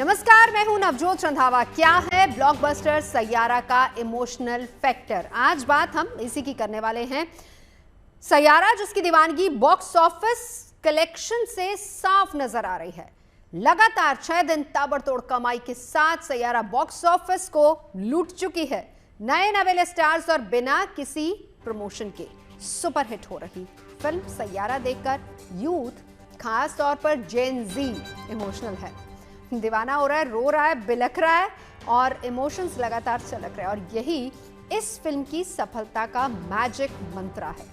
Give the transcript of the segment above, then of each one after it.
नमस्कार, मैं हूं नवजोत रंधावा। क्या है ब्लॉकबस्टर सैयारा का इमोशनल फैक्टर? आज बात हम इसी की करने वाले हैं। सैयारा जिसकी दीवानगी बॉक्स ऑफिस कलेक्शन से साफ नजर आ रही है। लगातार 6 दिन ताबड़तोड़ कमाई के साथ सैयारा बॉक्स ऑफिस को लूट चुकी है। नए नवेले स्टार्स और बिना किसी प्रमोशन के सुपरहिट हो रही फिल्म सैयारा देखकर यूथ, खास तौर पर जेन जी इमोशनल है, दीवाना हो रहा है, रो रहा है, बिलख रहा है और इमोशंस लगातार छलक रहे हैं। और यही इस फिल्म की सफलता का मैजिक मंत्र है।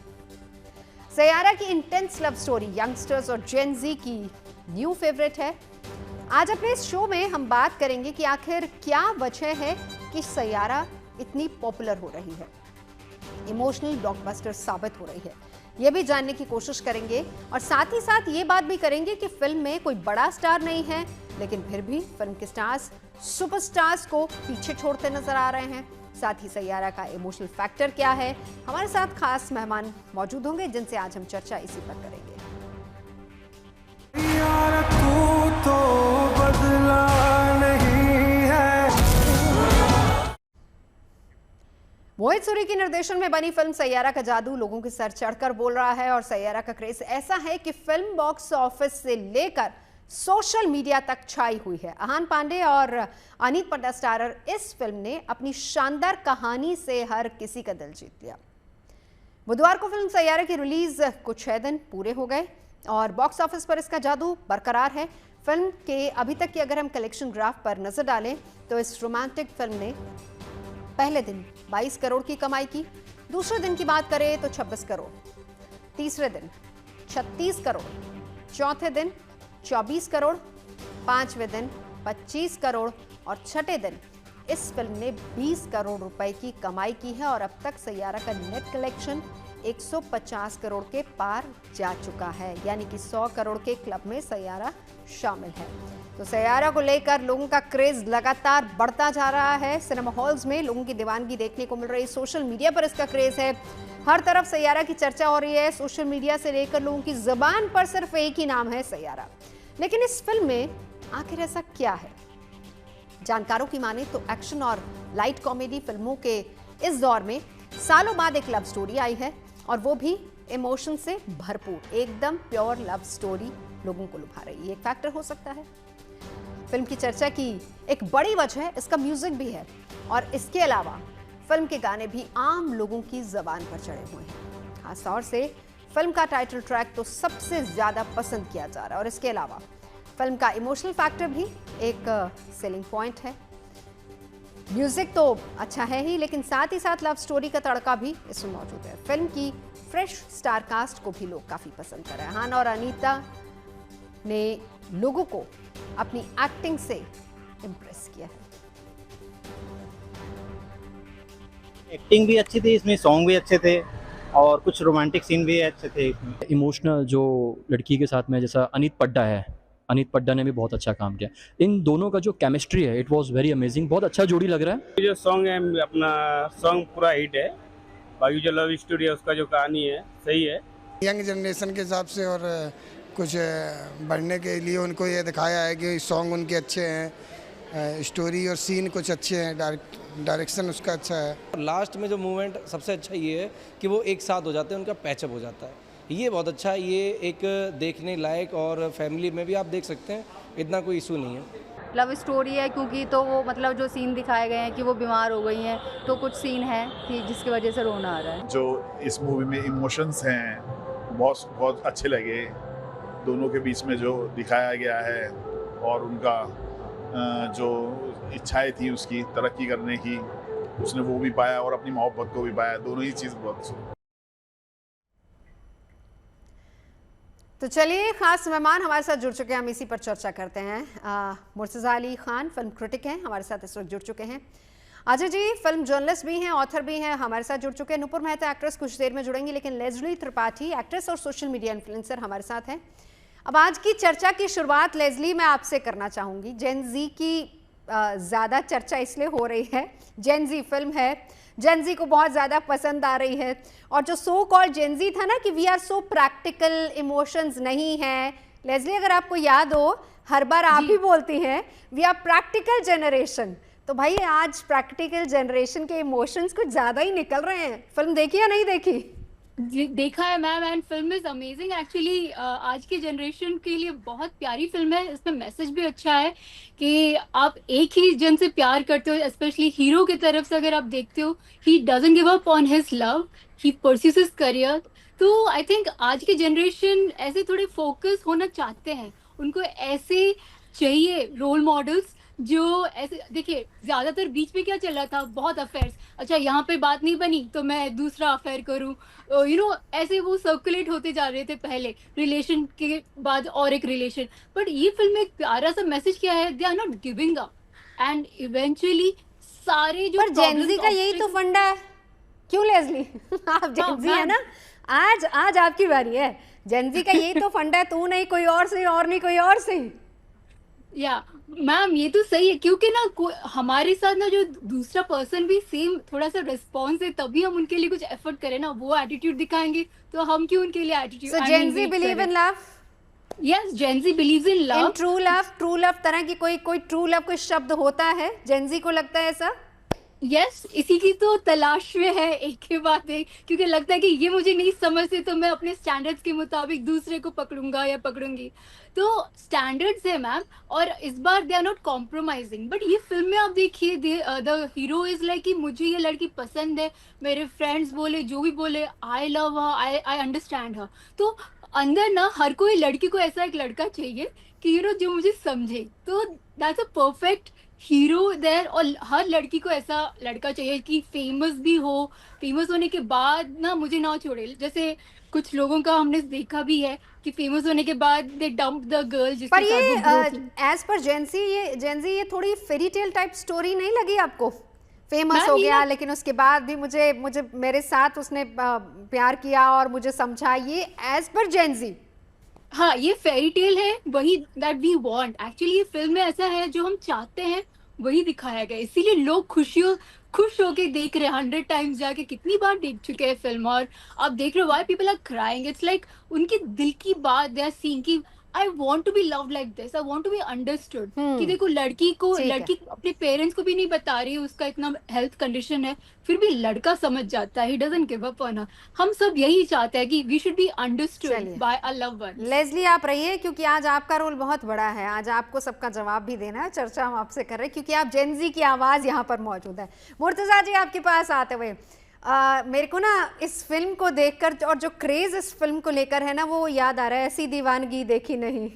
सैयारा की इंटेंस लव स्टोरी यंगस्टर्स और जेन जी की न्यू फेवरेट है। आज अपने इस शो में हम बात करेंगे कि आखिर क्या वजह है कि सैयारा इतनी पॉपुलर हो रही है, इमोशनल ब्लॉकबस्टर साबित हो रही है। ये भी जानने की कोशिश करेंगे और साथ ही साथ ये बात भी करेंगे कि फिल्म में कोई बड़ा स्टार नहीं है, लेकिन फिर भी फिल्म के स्टार्स सुपरस्टार्स को पीछे छोड़ते नजर आ रहे हैं। साथ ही सैयारा का इमोशनल फैक्टर क्या है। हमारे साथ खास मेहमान मौजूद होंगे जिनसे आज हम चर्चा इसी पर करेंगे। यार तू तो बदला नहीं है। मोहित सूरी के निर्देशन में बनी फिल्म सैयारा का जादू लोगों के सर चढ़कर बोल रहा है और सैयारा का क्रेज ऐसा है कि फिल्म बॉक्स ऑफिस से लेकर सोशल मीडिया तक छाई हुई है। अहान पांडे और अनीत पड्डा स्टारर इस फिल्म ने अपनी शानदार कहानी से हर किसी का दिल जीत लिया। बुधवार को फिल्म सैयारा की रिलीज को 6 दिन पूरे हो गए और बॉक्स ऑफिस पर इसका जादू बरकरार है। फिल्म के अभी तक की अगर हम कलेक्शन ग्राफ पर नजर डालें तो इस रोमांटिक फिल्म ने पहले दिन 22 करोड़ की कमाई की, दूसरे दिन की बात करें तो 26 करोड़, तीसरे दिन 36 करोड़, चौथे दिन 24 करोड़, पांचवें दिन 25 करोड़ और छठे दिन इस फिल्म ने 20 करोड़ रुपए की कमाई की है। और अब तक सैयारा का नेट कलेक्शन 150 करोड़ के पार जा चुका है, यानी कि 100 करोड़ के क्लब में सैयारा शामिल है। तो सैयारा को लेकर लोगों का क्रेज लगातार बढ़ता जा रहा है। सिनेमा हॉल्स में लोगों की दीवानगी देखने को मिल रही है, सोशल मीडिया पर इसका क्रेज है, हर तरफ सैयारा की चर्चा हो रही है। सोशल मीडिया से लेकर लोगों की जुबान पर सिर्फ एक ही नाम है, सैयारा। लेकिन इस फिल्म में आखिर ऐसा क्या है? जानकारों की माने तो एक्शन और लाइट कॉमेडी फिल्मों के इस दौर में सालों बाद एक लव स्टोरी आई है और वो भी इमोशन से भरपूर, एकदम प्योर लव स्टोरी लोगों को लुभा रही है। एक फैक्टर हो सकता है। फिल्म की चर्चा की एक बड़ी वजह इसका म्यूजिक भी है और इसके अलावा फिल्म के गाने भी आम लोगों की जबान पर चढ़े हुए हैं। खासतौर से फिल्म का टाइटल ट्रैक तो सबसे ज्यादा पसंद किया जा रहा है और इसके अलावा फिल्म का इमोशनल फैक्टर भी एक सेलिंग पॉइंट है। म्यूजिक तो अच्छा है ही, लेकिन साथ ही साथ लव स्टोरी का तड़का भी इसमें मौजूद है। फिल्म की फ्रेश स्टार कास्ट को भी लोग काफी पसंद कर रहे हैं। हान और अनीता ने लोगों को अपनी एक्टिंग से इम्प्रेस किया है। एक्टिंग भी अच्छी थी इसमें, सॉन्ग भी अच्छे थे और कुछ रोमांटिक सीन भी अच्छे थे इसमें। इमोशनल जो लड़की के साथ में, जैसा अनीत पड्डा है, अनीत पड्डा ने भी बहुत अच्छा काम किया। इन दोनों का जो केमिस्ट्री है, इट वाज वेरी अमेजिंग। बहुत अच्छा जोड़ी लग रहा है। जो सॉन्ग है अपना सॉन्ग पूरा हिट है। बाकी जो लव स्टोरी है उसका जो कहानी है सही है। यंग जनरेशन के हिसाब से और कुछ बढ़ने के लिए उनको ये दिखाया है कि सॉन्ग उनके अच्छे हैं, स्टोरी और सीन कुछ अच्छे हैं, डायरेक्शन उसका अच्छा है। लास्ट में जो मूवमेंट सबसे अच्छा ये है कि वो एक साथ हो जाते हैं, उनका पैचअप हो जाता है। ये बहुत अच्छा है, ये एक देखने लायक और फैमिली में भी आप देख सकते हैं, इतना कोई इशू नहीं है। लव स्टोरी है क्योंकि तो वो मतलब जो सीन दिखाए गए हैं कि वो बीमार हो गई हैं, तो कुछ सीन है कि जिसकी वजह से रोना आ रहा है। जो इस मूवी में इमोशंस हैं बहुत बहुत अच्छे लगे। दोनों के बीच में जो दिखाया गया है और उनका जो इच्छाएं थी उसकी तरक्की करने की, उसने वो भी पाया और अपनी मोहब्बत को भी पाया। दोनों ही चीज़ बहुत अच्छी। तो चलिए, खास मेहमान हमारे साथ जुड़ चुके हैं, हम इसी पर चर्चा करते हैं। मुर्तज़ा अली खान फिल्म क्रिटिक हैं, हमारे साथ इस वक्त जुड़ चुके हैं। अजय जी फिल्म जर्नलिस्ट भी हैं, ऑथर भी हैं, हमारे साथ जुड़ चुके हैं। नुपुर मेहता एक्ट्रेस कुछ देर में जुड़ेंगी, लेकिन लेज़ली त्रिपाठी एक्ट्रेस और सोशल मीडिया इन्फ्लुएंसर हमारे साथ हैं। अब आज की चर्चा की शुरुआत लेज़ली मैं आपसे करना चाहूँगी। जेन जी की ज़्यादा चर्चा इसलिए हो रही है, जेन जी फिल्म है, जेन जी को बहुत ज़्यादा पसंद आ रही है और जो सो कॉल्ड जेन जी था ना कि we are so practical, emotions नहीं हैं, लेज़ली अगर आपको याद हो हर बार आप ही बोलती हैं वी आर प्रैक्टिकल जनरेशन, तो भाई आज प्रैक्टिकल जनरेशन के इमोशंस कुछ ज्यादा ही निकल रहे हैं। फिल्म देखी या नहीं देखी? देखा है ma'am, and film is amazing actually. आज के जनरेशन के लिए बहुत प्यारी फिल्म है। इसमें मैसेज भी अच्छा है कि आप एक ही जन से प्यार करते हो, स्पेशली हीरो की तरफ से अगर आप देखते हो, ही doesn't give up on his love, he pursues his career. तो आई थिंक आज की जनरेशन ऐसे थोड़े फोकस होना चाहते हैं, उनको ऐसे चाहिए रोल मॉडल्स जो ऐसे। देखिए ज्यादातर बीच में क्या चल रहा था, बहुत अफेयर्स, अच्छा यहाँ पे बात नहीं बनी तो मैं दूसरा अफेयर करूँ, ऐसे वो सर्कुलेट होते जा रहे थे पहले, रिलेशन के बाद और एक रिलेशन। बट ये फिल्म में एक प्यारा सा मैसेज क्या है, they are not giving up, and eventually सारे जो पर जेनजी का यही तो फंडा है, क्यों लेस्ली? आप जेनजी है ना, आज आपकी बारी है। जेनजी का यही तो फंडा है, तू नहीं कोई और सही, और नहीं कोई और सही। या मैम ये तो सही है, क्योंकि ना हमारे साथ ना जो दूसरा पर्सन भी सेम थोड़ा सा रिस्पॉन्स है, तभी हम उनके लिए कुछ एफर्ट करें ना, वो एटीट्यूड दिखाएंगे तो हम क्यों उनके लिए attitude. So Gen Z believe in love? Yes, Gen Z believes in love. In true love? True love तरह की कोई ट्रू लव कोई शब्द होता है? जेनजी को लगता है ऐसा? यस, इसी की तो तलाश में है एक के बाद एक, क्योंकि लगता है कि ये मुझे नहीं समझते तो मैं अपने स्टैंडर्ड्स के मुताबिक दूसरे को पकड़ूंगा या पकड़ूंगी। तो स्टैंडर्ड्स है मैम, और इस बार they are not compromising. But ये फिल्म में आप देखिए, द हीरो इज लाइक कि मुझे ये लड़की पसंद है, मेरे फ्रेंड्स बोले जो भी बोले, I love her, I understand her. तो अंदर ना हर कोई लड़की को ऐसा एक लड़का चाहिए कि जो मुझे समझे। तो that's a perfect hero there. और हर लड़की को ऐसा लड़का चाहिए कि फेमस भी हो, फेमस होने के बाद ना मुझे ना छोड़े। जैसे कुछ लोगों का हमने देखा भी है कि फेमस होने के बाद दे डंप द गर्ल जिसके पर ये साथ एज पर जेनजी ये थोड़ी फेरी टेल टाइप स्टोरी नहीं लगी आपको? फेमस हो गया लेकिन उसके बाद भी मुझे मेरे साथ उसने प्यार किया और मुझे समझा, ये एज पर जेनजी? हाँ, ये फेरी टेल है, वही दैट वी वांट। एक्चुअली ये फिल्म में ऐसा है जो हम चाहते हैं वही दिखाया गया, इसीलिए लोग खुश होके देख रहे हैं। 100 टाइम्स जाके कितनी बार देख चुके हैं फिल्म, और आप देख रहे हो why people are crying. It's like उनकी दिल की बात दे आर सीइंग कि I want to be loved like this, I want to be understood. कि देखो लड़की अपने पेरेंट्स को भी नहीं बता रही है उसका इतना हेल्थ कंडीशन है, फिर भी लड़का समझ जाता है, he doesn't give up on her. हम सब यही चाहते हैं कि we should be understood by a loved one. Leslie आप रहिए, क्योंकि आज आपका रोल बहुत बड़ा है, आज आपको सबका जवाब भी देना है। चर्चा हम आपसे कर रहे हैं क्योंकि आप जेनजी की आवाज यहाँ पर मौजूद है। मुर्तजा जी आपके पास आते हुए, मेरे को ना इस फिल्म को देखकर और जो क्रेज इस फिल्म को लेकर है ना, वो याद आ रहा है, ऐसी दीवानगी देखी नहीं,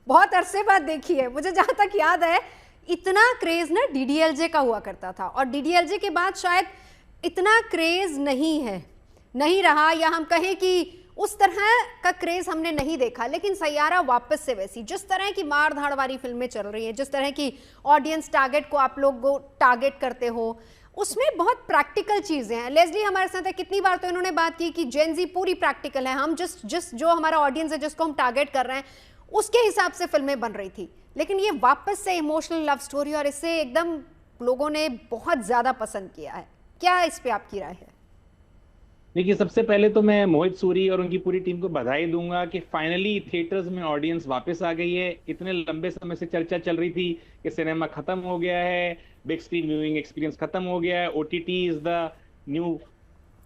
बहुत अरसे बाद देखी है। मुझे जहाँ तक याद है इतना क्रेज ना डीडीएलजे का हुआ करता था, और डीडीएलजे के बाद शायद इतना क्रेज नहीं रहा, या हम कहें कि उस तरह का क्रेज हमने नहीं देखा। लेकिन सैयारा वापस से वैसी, जिस तरह की मार धाड़ वाली फिल्में चल रही हैं, जिस तरह की ऑडियंस टारगेट को आप लोग टारगेट करते हो, उसमें बहुत प्रैक्टिकल चीज़ें हैं। लेस्ली हमारे साथ है, कितनी बार तो इन्होंने बात की कि जेनजी पूरी प्रैक्टिकल है, हम जिस जो हमारा ऑडियंस है, जिसको हम टारगेट कर रहे हैं, उसके हिसाब से फिल्में बन रही थी। लेकिन ये वापस से इमोशनल लव स्टोरी, और इसे एकदम लोगों ने बहुत ज़्यादा पसंद किया है। क्या इस पे आपकी राय है? देखिए, सबसे पहले तो मैं मोहित सूरी और उनकी पूरी टीम को बधाई दूंगा कि फाइनली थिएटर्स में ऑडियंस वापस आ गई है। इतने लंबे समय से चर्चा चल रही थी कि सिनेमा खत्म हो गया है, बिग स्क्रीन व्यूइंग एक्सपीरियंस खत्म हो गया है, OTT is the new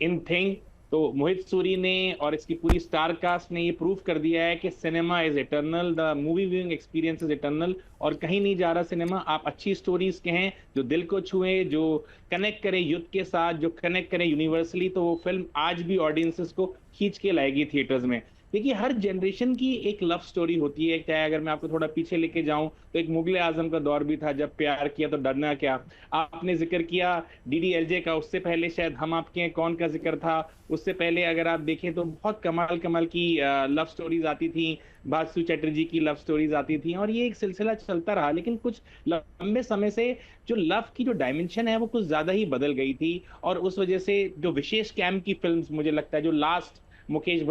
in thing. तो मोहित सूरी ने और इसकी पूरी स्टार कास्ट ने ये प्रूव कर दिया है कि cinema is eternal, the movie viewing experience is eternal, और कहीं नहीं जा रहा सिनेमा। आप अच्छी स्टोरीज के हैं जो दिल को छुए, जो कनेक्ट करे यूथ के साथ, जो कनेक्ट करे यूनिवर्सली, तो वो फिल्म आज भी ऑडियंसेस को खींच के लाएगी थिएटर्स में। देखिए, हर जनरेशन की एक लव स्टोरी होती है। चाहे अगर मैं आपको थोड़ा पीछे लेके जाऊं तो एक मुगले आजम का दौर भी था, जब प्यार किया तो डरना क्या। आपने जिक्र किया डीडीएलजे का, उससे पहले शायद हम आपके हैं कौन का जिक्र था। उससे पहले अगर आप देखें तो बहुत कमाल की लव स्टोरीज आती थी, बासु चैटर्जी की लव स्टोरीज आती थी, और ये एक सिलसिला चलता रहा। लेकिन कुछ लंबे समय से जो लव की जो डायमेंशन है वो कुछ ज्यादा ही बदल गई थी, और उस वजह से जो विशेष कैम की फिल्म्स, मुझे लगता है जो लास्ट महेश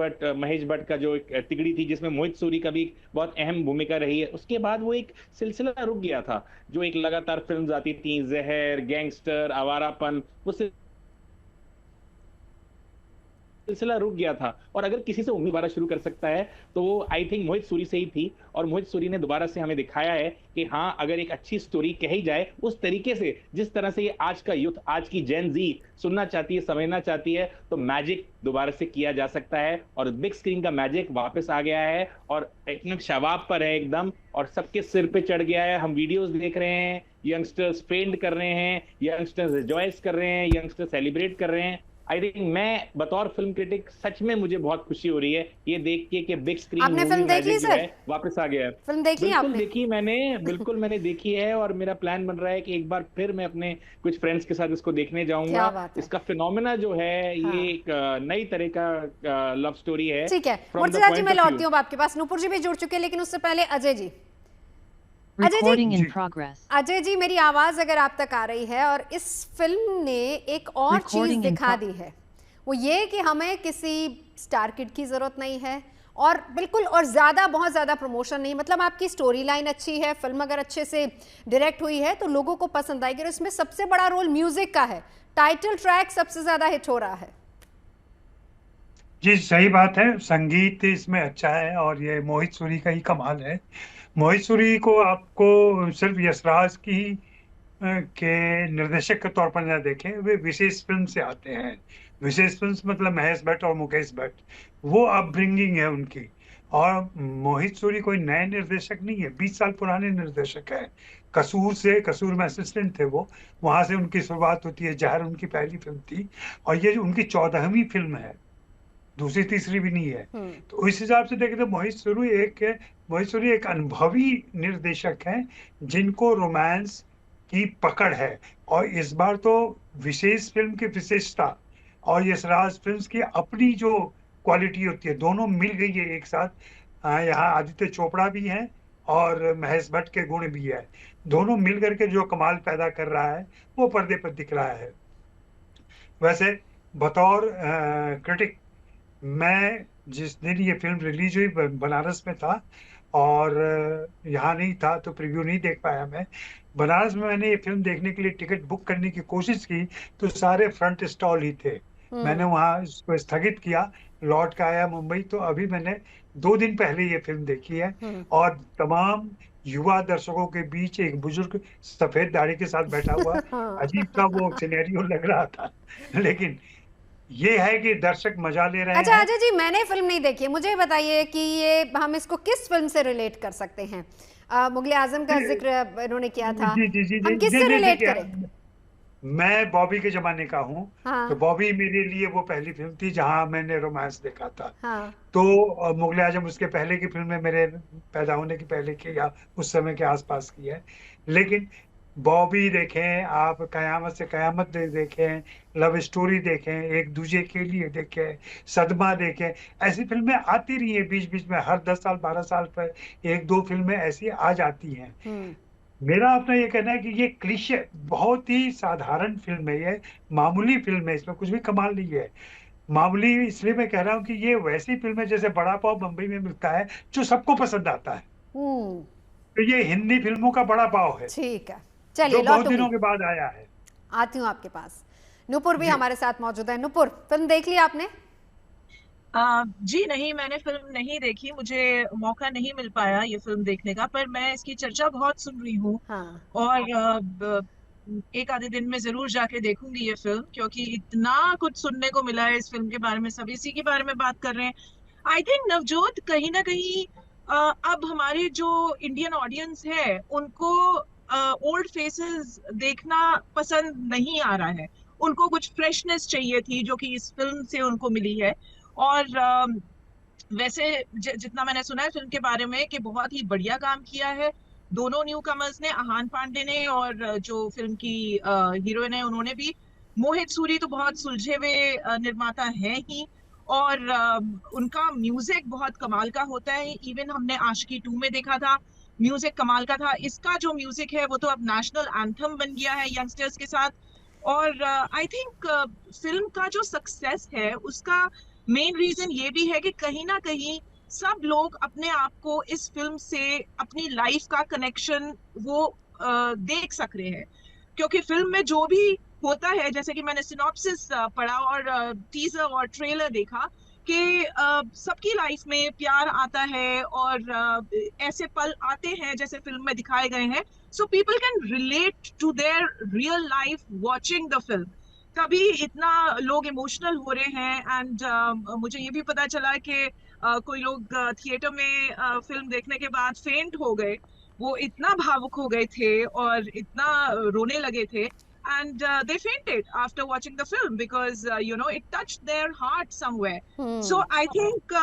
भट्ट का जो एक तिगड़ी थी, जिसमें मोहित सूरी का भी बहुत अहम भूमिका रही है, उसके बाद वो एक सिलसिला रुक गया था। जो एक लगातार फिल्म्स आती थी, जहर, गैंगस्टर, आवारापन, वो सिलसिला रुक गया था, और अगर किसी से उम्मीद दोबारा शुरू कर सकता है तो वो आई थिंक मोहित सूरी से ही थी। और मोहित सूरी ने दोबारा से हमें दिखाया है कि हाँ, अगर एक अच्छी स्टोरी कही जाए उस तरीके से, जिस तरह से ये आज का यूथ, आज की जेन जी सुनना चाहती है, समझना चाहती है, तो मैजिक दोबारा से किया जा सकता है। और बिग स्क्रीन का मैजिक वापस आ गया है और एकदम शबाब पर है एकदम, और सबके सिर पे चढ़ गया है। हम वीडियोस देख रहे हैं, यंगस्टर्स ट्रेंड कर रहे हैं, यंगस्टर्स रिजॉइस कर रहे हैं, यंगस्टर्स सेलिब्रेट कर रहे हैं। आई थिंक मैं बतौर फिल्म क्रिटिक सच में मुझे बहुत खुशी हो रही है ये देख के कि बिग स्क्रीन आपने फिल्म देख ली सर? वापस आ गया है। फिल्म देख ली आपने? देखी मैंने, बिल्कुल मैंने देखी है, और मेरा प्लान बन रहा है कि एक बार फिर मैं अपने कुछ फ्रेंड्स के साथ इसको देखने जाऊंगा। इसका फिनोमेना जो है ये एक नई तरह का लव स्टोरी है। ठीक है मुर्तजा जी, मैं लौटती हूँ आपके पास। नूपुर जी भी जुड़ चुके हैं, लेकिन उससे पहले अजय जी। अजय जी, मेरी आवाज अगर आप तक आ रही है, और इस फिल्म ने एक और चीज दिखा दी है, वो ये कि हमें किसी स्टार किड की जरूरत नहीं है, और बिल्कुल और ज्यादा बहुत ज्यादा प्रमोशन नहीं। मतलब आपकी स्टोरी लाइन अच्छी है, फिल्म अगर अच्छे से डायरेक्ट हुई है तो लोगों को पसंद आएगी। और इसमें सबसे बड़ा रोल म्यूजिक का है, टाइटल ट्रैक सबसे ज्यादा हिट हो रहा है। जी सही बात है, संगीत इसमें अच्छा है, और ये मोहित सूरी का ही कमाल है। मोहित सूरी को आपको सिर्फ यशराज की के निर्देशक के तौर पर न देखें, वे विशेष फिल्म से आते हैं। विशेष फिल्म मतलब महेश भट्ट और मुकेश भट्ट, वो अपब्रिंगिंग है उनकी। और मोहित सूरी कोई नए निर्देशक नहीं है, 20 साल पुराने निर्देशक है। कसूर में असिस्टेंट थे वो, वहां से उनकी शुरुआत होती है। जहर उनकी पहली फिल्म थी, और ये उनकी 14वीं फिल्म है, दूसरी तीसरी भी नहीं है। तो इस हिसाब से देखें तो मोहित सूरी एक अनुभवी निर्देशक हैं, जिनको रोमांस की पकड़ है। और इस बार तो विशेष फिल्म की विशेषता और यशराज फिल्म्स की अपनी जो क्वालिटी होती है, दोनों मिल गई है एक साथ। यहाँ आदित्य चोपड़ा भी हैं और महेश भट्ट के गुण भी है, दोनों मिल करके जो कमाल पैदा कर रहा है वो पर्दे पर दिख रहा है। वैसे बतौर क्रिटिक, मैं जिस दिन ये फिल्म रिलीज हुई बनारस में था, और यहाँ नहीं था तो प्रीव्यू नहीं देख पाया मैं। बनारस में मैंने ये फिल्म देखने के लिए टिकट बुक करने की कोशिश की तो सारे फ्रंट स्टॉल ही थे। मैंने वहाँ इसको स्थगित किया, लौट के आया मुंबई। तो अभी मैंने 2 दिन पहले ये फिल्म देखी है, और तमाम युवा दर्शकों के बीच एक बुजुर्ग सफेद दाढ़ी के साथ बैठा हुआ अजीब सा वो सिनेरियो लग रहा था, लेकिन ये है कि दर्शक मजा ले रहे हैं। अच्छा अजय जी, मैंने फिल्म नहीं देखी, मुझे बताइए कि ये हम इसको किस फिल्म से रिलेट कर सकते हैं? मुगले आजम का जिक्र इन्होंने किया था, हम किससे रिलेट करें? मैं बॉबी के जमाने का हूँ। हाँ। तो बॉबी मेरे लिए वो पहली फिल्म थी जहाँ मैंने रोमांस देखा था। हाँ। तो मुगले आजम उसके पहले की फिल्म में, मेरे पैदा होने के पहले की या उस समय के आसपास की है। लेकिन बॉबी देखें आप, कयामत से कयामत देखें, लव स्टोरी देखें, एक दूजे के लिए देखें, सदमा देखें, ऐसी फिल्में आती रही है बीच बीच में। हर 10 साल 12 साल पर 1-2 फिल्में ऐसी आ जाती हैं। मेरा अपना ये कहना है कि ये क्लीशे, बहुत ही साधारण फिल्म है, ये मामूली फिल्म है, इसमें कुछ भी कमाल नहीं है। मामूली इसलिए मैं कह रहा हूँ कि ये वैसी फिल्म है जैसे बड़ा पाव बम्बई में मिलता है, जो सबको पसंद आता है। तो ये हिंदी फिल्मों का बड़ा पाव है। ठीक है, चलिए बहुत दिनों के बाद आया है। आती हूँ आपके पास। नुपुर भी हमारे साथ मौजूद है। नुपुर, फिल्म देख ली आपने? जी नहीं, मैंने फिल्म नहीं देखी, मुझे मौका नहीं मिल पाया ये फिल्म देखने का, पर मैं इसकी चर्चा बहुत सुन रही हूँ। हाँ। और एक आधे दिन में जरूर जाके देखूंगी ये फिल्म, क्योंकि इतना कुछ सुनने को मिला है इस फिल्म के बारे में, सब इसी के बारे में बात कर रहे हैं। आई थिंक नवजोत, कहीं ना कहीं अब हमारे जो इंडियन ऑडियंस है उनको ओल्ड फेसेस देखना पसंद नहीं आ रहा है, उनको कुछ फ्रेशनेस चाहिए थी जो कि इस फिल्म से उनको मिली है। और वैसे जितना मैंने सुना है फिल्म के बारे में कि बहुत ही बढ़िया काम किया है दोनों न्यू कमर्स ने, आहान पांडे ने और जो फिल्म की हीरोइन है उन्होंने भी। मोहित सूरी तो बहुत सुलझे हुए निर्माता हैं ही, और उनका म्यूजिक बहुत कमाल का होता है। इवन हमने आशिकी 2 में देखा था, म्यूजिक कमाल का था। इसका जो म्यूजिक है वो तो अब नेशनल एंथम बन गया है यंगस्टर्स के साथ। और आई थिंक फिल्म का जो सक्सेस है उसका मेन रीजन ये भी है कि कहीं ना कहीं सब लोग अपने आप को इस फिल्म से, अपनी लाइफ का कनेक्शन वो देख सक रहे हैं, क्योंकि फिल्म में जो भी होता है, जैसे कि मैंने सिनॉप्सिस पढ़ा और टीजर और ट्रेलर देखा कि सबकी लाइफ में प्यार आता है और ऐसे पल आते हैं जैसे फिल्म में दिखाए गए हैं, so people can relate to their real life watching the film. तभी इतना लोग इमोशनल हो रहे हैं। एंड मुझे ये भी पता चला कि कोई लोग थिएटर में फिल्म देखने के बाद फेंट हो गए, वो इतना भावुक हो गए थे और इतना रोने लगे थे। And they fainted after watching the film because it touched their heart somewhere. So I think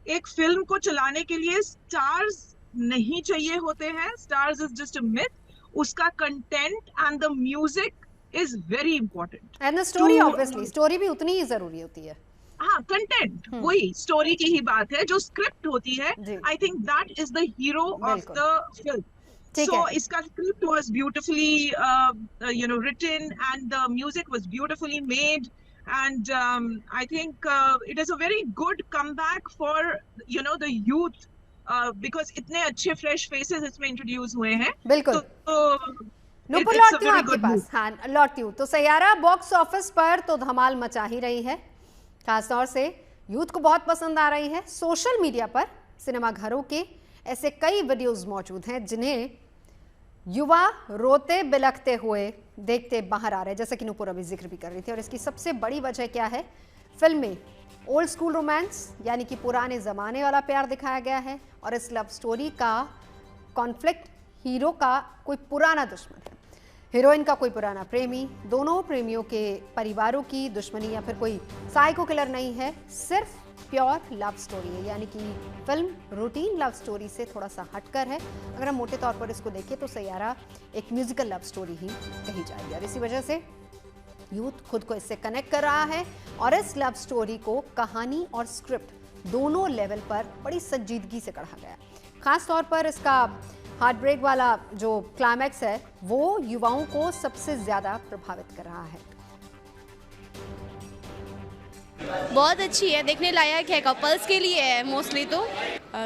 एक फिल्म को चलाने के लिए stars नहीं चाहिए होते हैं. Stars is just a myth. उसका content and the music is very important. And the story obviously, story भी उतनी ही जरूरी होती है. हाँ, कंटेंट वही स्टोरी की ही बात है, जो स्क्रिप्ट होती है. आई think that is the hero of the film. So इसका script was beautifully written and the music was beautifully made, and I think it is a very good comeback for the youth because इतने अच्छे fresh faces इसमें introduce हुए हैं. बिल्कुल. नुपुर लौटती हूँ आपके पास. हाँ, लौटती हूँ. तो सैयारा बॉक्स ऑफिस पर तो धमाल मचा ही रही है, खासतौर से यूथ को बहुत पसंद आ रही है. सोशल मीडिया पर सिनेमा घरों के ऐसे कई वीडियोस मौजूद हैं जिन्हें युवा रोते बिलखते हुए देखते बाहर आ रहे हैं, जैसा कि नुपुर अभी जिक्र भी कर रही थी. और इसकी सबसे बड़ी वजह क्या है? फिल्म में ओल्ड स्कूल रोमांस यानी कि पुराने ज़माने वाला प्यार दिखाया गया है, और इस लव स्टोरी का कॉन्फ्लिक्ट हीरो का कोई पुराना दुश्मन है, हीरोइन का कोई पुराना प्रेमी. दोनों प्रेमियों के परिवारों की दुश्मनी या फिर कोई साइको किलर नहीं है, सिर्फ प्योर लव स्टोरी है. यानी कि फिल्म रूटीन लव स्टोरी से थोड़ा सा हटकर है. अगर हम मोटे तौर पर इसको देखें तो सैयारा एक म्यूजिकल लव स्टोरी ही कही जाएगी, और इसी वजह से यूथ खुद को इससे कनेक्ट कर रहा है. और इस लव स्टोरी को कहानी और स्क्रिप्ट दोनों लेवल पर बड़ी संजीदगी से गढ़ा गया. खास तौर पर इसका हार्ट ब्रेक वाला जो क्लाइमैक्स है वो युवाओं को सबसे ज़्यादा प्रभावित कर रहा है. बहुत अच्छी है, देखने लायक है, कपल्स के लिए है मोस्टली. तो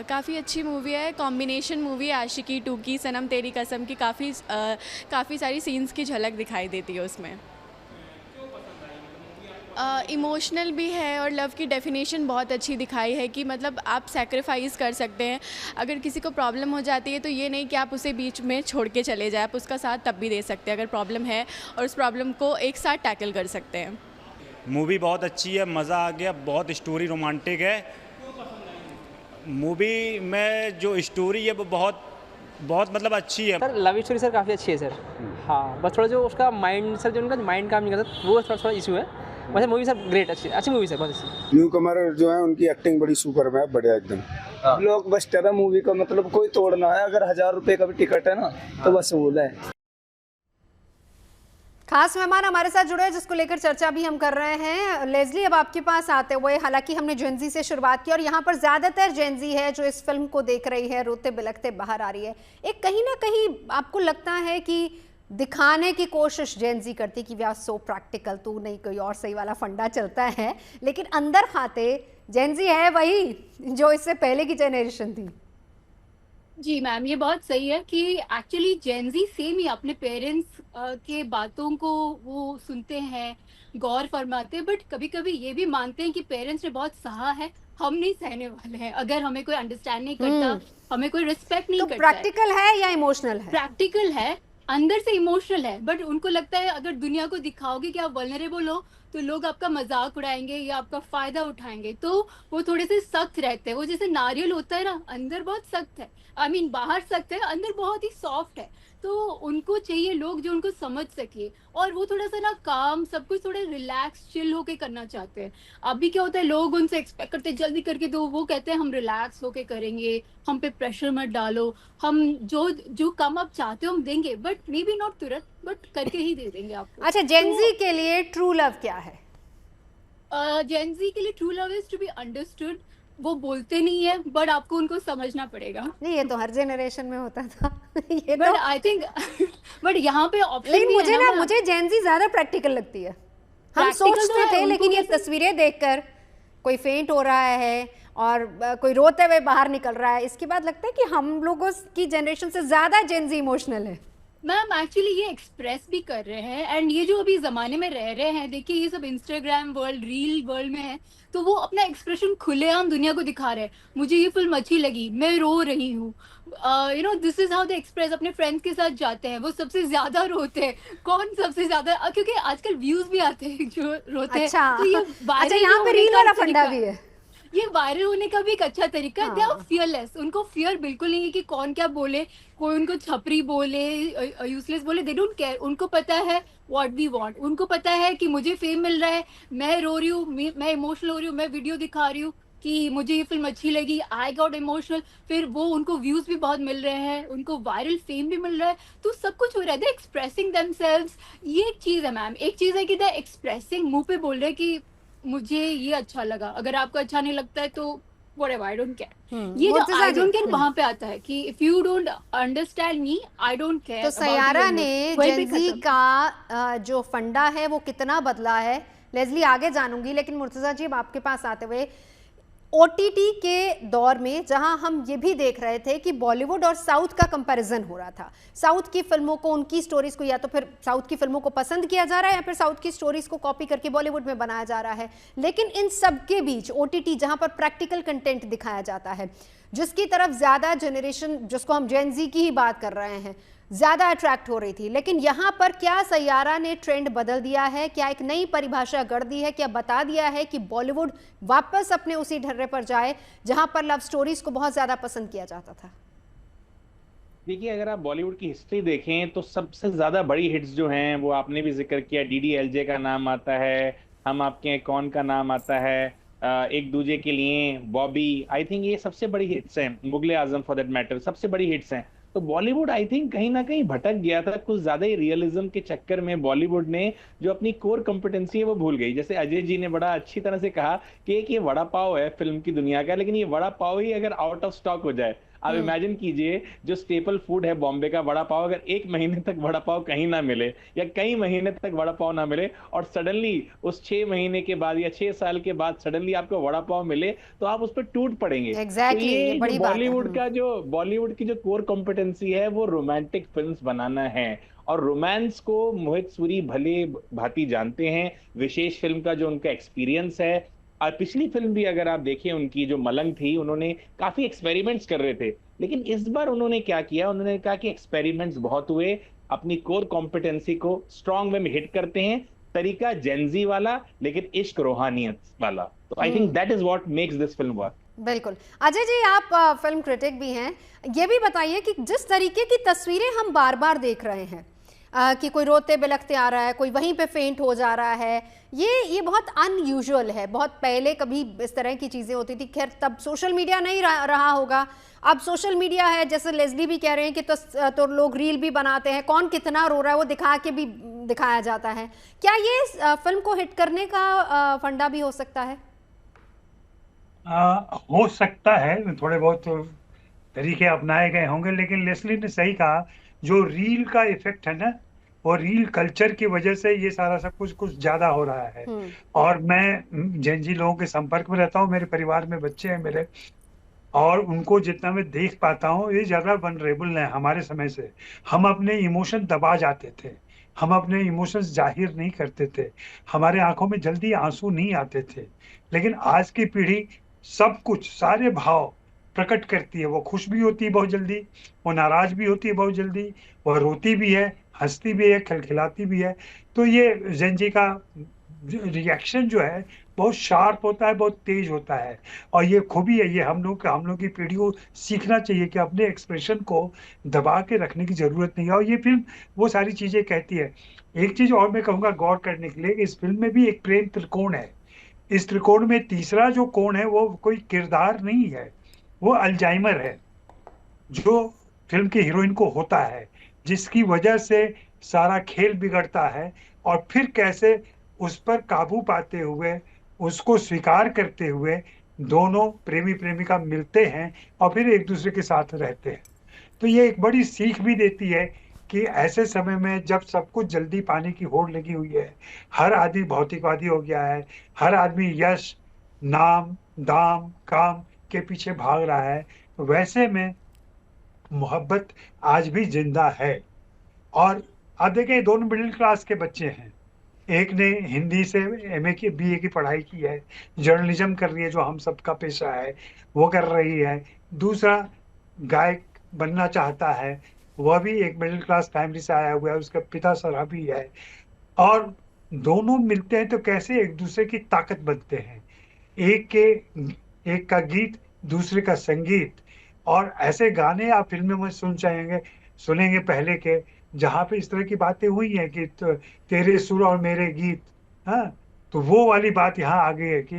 काफ़ी अच्छी मूवी है, कॉम्बिनेशन मूवी है आशिकी 2 की, सनम तेरी कसम की. काफ़ी सारी सीन्स की झलक दिखाई देती है उसमें. इमोशनल भी है और लव की डेफिनेशन बहुत अच्छी दिखाई है कि मतलब आप सैक्रिफाइस कर सकते हैं. अगर किसी को प्रॉब्लम हो जाती है तो ये नहीं कि आप उसे बीच में छोड़ के चले जाए, आप उसका साथ तब भी दे सकते हैं अगर प्रॉब्लम है, और उस प्रॉब्लम को एक साथ टैकल कर सकते हैं. मूवी बहुत अच्छी है, मज़ा आ गया, बहुत स्टोरी रोमांटिक है. मूवी में जो स्टोरी है वो बहुत मतलब अच्छी है. सर लव स्टोरी सर काफ़ी अच्छी है सर. हाँ, बस थोड़ा जो उसका माइंड सर, जो उनका माइंड काम नहीं करता वो थोड़ा इशू है. वैसे मूवी सर ग्रेट, अच्छी मूवी सर, बहुत अच्छी. न्यू कमर जो है उनकी एक्टिंग बड़ी सुपर है, बढ़िया एकदम. ब्लॉकबस्टर है मूवी का, मतलब कोई तोड़ना है. अगर 1000 रुपये का भी टिकट है ना तो बस वो है. खास मेहमान हमारे साथ जुड़े हैं जिसको लेकर चर्चा भी हम कर रहे हैं. लेज़ली, अब आपके पास आते हुए, हालांकि हमने जेनजी से शुरुआत की और यहाँ पर ज़्यादातर जेनजी है जो इस फिल्म को देख रही है, रोते बिलखते बाहर आ रही है. एक कहीं ना कहीं आपको लगता है कि दिखाने की कोशिश जेनजी करती कि वी आर सो प्रैक्टिकल, तू नहीं कोई और सही वाला फंडा चलता है, लेकिन अंदर खाते जेनजी है वही जो इससे पहले की जनरेशन थी. जी मैम, ये बहुत सही है कि एक्चुअली जेनजी सेम ही अपने पेरेंट्स के बातों को वो सुनते हैं, गौर फरमाते हैं, बट कभी कभी ये भी मानते हैं कि पेरेंट्स ने बहुत सहा है, हम नहीं सहने वाले हैं. अगर हमें कोई अंडरस्टैंड नहीं करता, हमें कोई रिस्पेक्ट नहीं तो करता. प्रैक्टिकल है या इमोशनल है? प्रैक्टिकल है, अंदर से इमोशनल है, बट उनको लगता है अगर दुनिया को दिखाओगे कि आप वल्नरेबल हो तो लोग आपका मजाक उड़ाएंगे या आपका फायदा उठाएंगे, तो वो थोड़े से सख्त रहते हैं. वो जैसे नारियल होता है ना, अंदर बहुत सख्त है, बाहर सख्त है, अंदर बहुत ही सॉफ्ट है. तो उनको चाहिए लोग जो उनको समझ सके, और वो थोड़ा सा ना काम, सब कुछ थोड़ा रिलैक्स चिल होके करना चाहते हैं. अभी क्या होता है, लोग उनसे एक्सपेक्ट करते हैं जल्दी करके दो, वो कहते हैं हम रिलैक्स होके करेंगे, हम पे प्रेशर मत डालो, हम जो काम आप चाहते हो हम देंगे, बट मे बी नॉट तुरंत, बट करके ही दे देंगे आपको. अच्छा, जेनजी के लिए ट्रू लव क्या है? जेनजी के लिए true love is to be understood. वो बोलते नहीं है बट आपको उनको समझना पड़ेगा. नहीं, ये तो हर जनरेशन में होता था. ये बट आई थिंक बट यहाँ पे ऑप्शन लेकिन मुझे ना मुझे जेनजी ज्यादा प्रैक्टिकल लगती है. हम सोचते थे, लेकिन ये तस्वीरें देखकर कोई फेंट हो रहा है और कोई रोते हुए बाहर निकल रहा है, इसके बाद लगता है कि हम लोगों की जनरेशन से ज्यादा जेनजी इमोशनल है. मैम एक्चुअली ये एक्सप्रेस भी कर रहे हैं, एंड ये जो अभी ज़माने में रह रहे हैं, देखिए ये सब इंस्टाग्राम वर्ल्ड, रील वर्ल्ड में है, तो वो अपना एक्सप्रेशन खुलेआम दुनिया को दिखा रहे हैं। मुझे ये फिल्म अच्छी लगी, मैं रो रही हूँ, this is how they express. अपने फ्रेंड्स के साथ जाते हैं, वो सबसे ज्यादा रोते हैं। कौन सबसे ज्यादा, क्योंकि आजकल व्यूज भी आते हैं जो रोते हैं। अच्छा, तो ये अच्छा, यहाँ पे रील वाला फंडा भी है। ये वायरल होने का भी एक अच्छा तरीका है। दे आर फियरलेस, उनको फियर बिल्कुल नहीं है कि कौन क्या बोले, कोई उनको छपरी बोले, यूजलेस बोले, दे डोंट केयर। उनको पता है व्हाट वी वांट, उनको पता है कि मुझे फेम मिल रहा है, मैं रो रही हूँ, मैं इमोशनल हो रही हूँ, मैं वीडियो दिखा रही हूँ कि मुझे ये फिल्म अच्छी लगी, आई गॉट इमोशनल, फिर वो उनको व्यूज भी बहुत मिल रहे हैं, उनको वायरल फेम भी मिल रहा है, तो सब कुछ हो रहा है। दे एक्सप्रेसिंग देमसेल्व्स। ये एक चीज है मैम, एक चीज है कि दे एक्सप्रेसिंग, मुंह पे बोल रहे हैं कि मुझे ये अच्छा लगा, अगर आपको अच्छा नहीं लगता है तो whatever, I don't care। ये जो I don't care वहाँ पे आता है कि if you don't understand me, I don't care। तो सैयारा ने जेंजी का जो फंडा है वो कितना बदला है, लेज़ली आगे जानूंगी, लेकिन मुर्तजा जी अब आपके पास आते हुए, OTT के दौर में जहां हम ये भी देख रहे थे कि बॉलीवुड और साउथ का कंपैरिजन हो रहा था, साउथ की फिल्मों को, उनकी स्टोरीज को, या तो फिर साउथ की फिल्मों को पसंद किया जा रहा है या फिर साउथ की स्टोरीज को कॉपी करके बॉलीवुड में बनाया जा रहा है, लेकिन इन सब के बीच OTT जहां पर प्रैक्टिकल कंटेंट दिखाया जाता है, जिसकी तरफ ज्यादा जनरेशन, जिसको हम जेन जी की ही बात कर रहे हैं, ज्यादा अट्रैक्ट हो रही थी, लेकिन यहाँ पर क्या सैयारा ने ट्रेंड बदल दिया है? क्या एक नई परिभाषा गढ़ दी है? क्या बता दिया है कि बॉलीवुड वापस अपने उसी ढर्रे पर जाए जहां पर लव स्टोरीज को बहुत ज्यादा पसंद किया जाता था? देखिए, अगर आप बॉलीवुड की हिस्ट्री देखें तो सबसे ज्यादा बड़ी हिट्स जो हैं वो आपने भी जिक्र किया, DDLJ का नाम आता है, हम आपके कौन का नाम आता है, एक दूजे के लिए, बॉबी, आई थिंक ये सबसे बड़ी हिट्स हैं। मुगले आजम फॉर दैट मैटर, सबसे बड़ी हिट्स हैं। तो बॉलीवुड आई थिंक कहीं ना कहीं भटक गया था, कुछ ज्यादा ही रियलिज्म के चक्कर में बॉलीवुड ने जो अपनी कोर कॉम्पिटेंसी है वो भूल गई। जैसे अजय जी ने बड़ा अच्छी तरह से कहा कि एक ये वड़ा पाव है फिल्म की दुनिया का, लेकिन ये वड़ा पाव ही अगर आउट ऑफ स्टॉक हो जाए, आप इमेजिन कीजिए जो स्टेपल फूड है बॉम्बे का वड़ा पाव, अगर 1 महीने तक वड़ा पाव कहीं ना मिले या कई महीने तक वड़ा पाव ना मिले, और सडनली उस 6 महीने के बाद या 6 साल के बाद सडनली आपको वड़ा पाव मिले, तो आप उस पर टूट पड़ेंगे। Exactly, तो ये बड़ी बात है। बॉलीवुड की जो कोर कॉम्पिटेंसी है वो रोमांटिक फिल्म्स बनाना है, और रोमांस को मोहित सूरी भले भांति जानते हैं। विशेष फिल्म का जो उनका एक्सपीरियंस है, और पिछली फिल्म भी अगर आप देखें उनकी जो मलंग थी, उन्होंने काफी एक्सपेरिमेंट्स कर रहे थे, लेकिन इस बार उन्होंने क्या किया, उन्होंने कहा कि एक्सपेरिमेंट्स बहुत हुए, अपनी कोर कॉम्पिटेंसी को स्ट्रॉन्ग वे में हिट करते हैं, तरीका जेंजी वाला लेकिन इश्क रूहानियत वाला। तो I think that is what makes this film work. बिल्कुल। अजय जी, आप फिल्म क्रिटिक भी हैं, ये भी बताइए कि जिस तरीके की तस्वीरें हम बार बार देख रहे हैं कि कोई रोते बिलखते आ रहा है, कोई वहीं पे फेंट हो जा रहा है, ये बहुत अनयूजुअल है। बहुत पहले कभी इस तरह की चीज़ें होती थी, खैर तब सोशल मीडिया नहीं रहा होगा, अब सोशल मीडिया है, जैसे लेज़ली भी कह रहे हैं कि तो लोग रील भी बनाते हैं, कौन कितना रो रहा है वो दिखा के भी दिखाया जाता है। क्या ये फिल्म को हिट करने का फंडा भी हो सकता है? हो सकता है, थोड़े बहुत तरीके अपनाए गए होंगे, लेकिन लेस्ली ने सही कहा, जो रील का इफेक्ट है ना, और रील कल्चर की वजह से ये सारा सब कुछ ज्यादा हो रहा है। और मैं जेनजी लोगों के संपर्क में रहता हूँ, मेरे परिवार में बच्चे हैं मेरे, और उनको जितना मैं देख पाता हूँ, ये ज्यादा वनरेबल है हमारे समय से। हम अपने इमोशन दबा जाते थे, हम अपने इमोशंस जाहिर नहीं करते थे, हमारे आंखों में जल्दी आंसू नहीं आते थे। लेकिन आज की पीढ़ी सब कुछ, सारे भाव प्रकट करती है। वो खुश भी होती है बहुत जल्दी, वो नाराज भी होती है बहुत जल्दी, वो रोती भी है, हंसती भी है, खिलखिलाती भी है। तो ये जेनजी का रिएक्शन जो है बहुत शार्प होता है, बहुत तेज होता है, और ये खूबी है। ये हम लोग की पीढ़ी को सीखना चाहिए कि अपने एक्सप्रेशन को दबा के रखने की जरूरत नहीं है। और ये फिल्म वो सारी चीजें कहती है। एक चीज और मैं कहूँगा गौर करने के लिए, इस फिल्म में भी एक प्रेम त्रिकोण है। इस त्रिकोण में तीसरा जो कोण है वो कोई किरदार नहीं है, वो अल्जाइमर है, जो फिल्म के हीरोइन को होता है, जिसकी वजह से सारा खेल बिगड़ता है। और फिर कैसे उस पर काबू पाते हुए, उसको स्वीकार करते हुए दोनों प्रेमी प्रेमिका मिलते हैं और फिर एक दूसरे के साथ रहते हैं। तो ये एक बड़ी सीख भी देती है कि ऐसे समय में जब सब कुछ जल्दी पाने की होड़ लगी हुई है, हर आदमी भौतिकवादी हो गया है, हर आदमी यश, नाम, दाम, काम के पीछे भाग रहा है, वैसे में मोहब्बत आज भी जिंदा है। और आप देखें दोनों मिडिल क्लास के बच्चे हैं, एक ने हिंदी से MA की BA की पढ़ाई की है, जर्नलिज्म कर रही है जो हम सबका पेशा है वो कर रही है, दूसरा गायक बनना चाहता है, वह भी एक मिडिल क्लास फैमिली से आया हुआ है, उसका पिता शराबी है, और दोनों मिलते हैं तो कैसे एक दूसरे की ताकत बनते हैं, एक का गीत दूसरे का संगीत, और ऐसे गाने आप फिल्मों में सुनेंगे पहले के, जहाँ पे इस तरह की बातें हुई हैं कि तेरे सुर और मेरे गीत, हाँ, तो वो वाली बात यहाँ आ गई है कि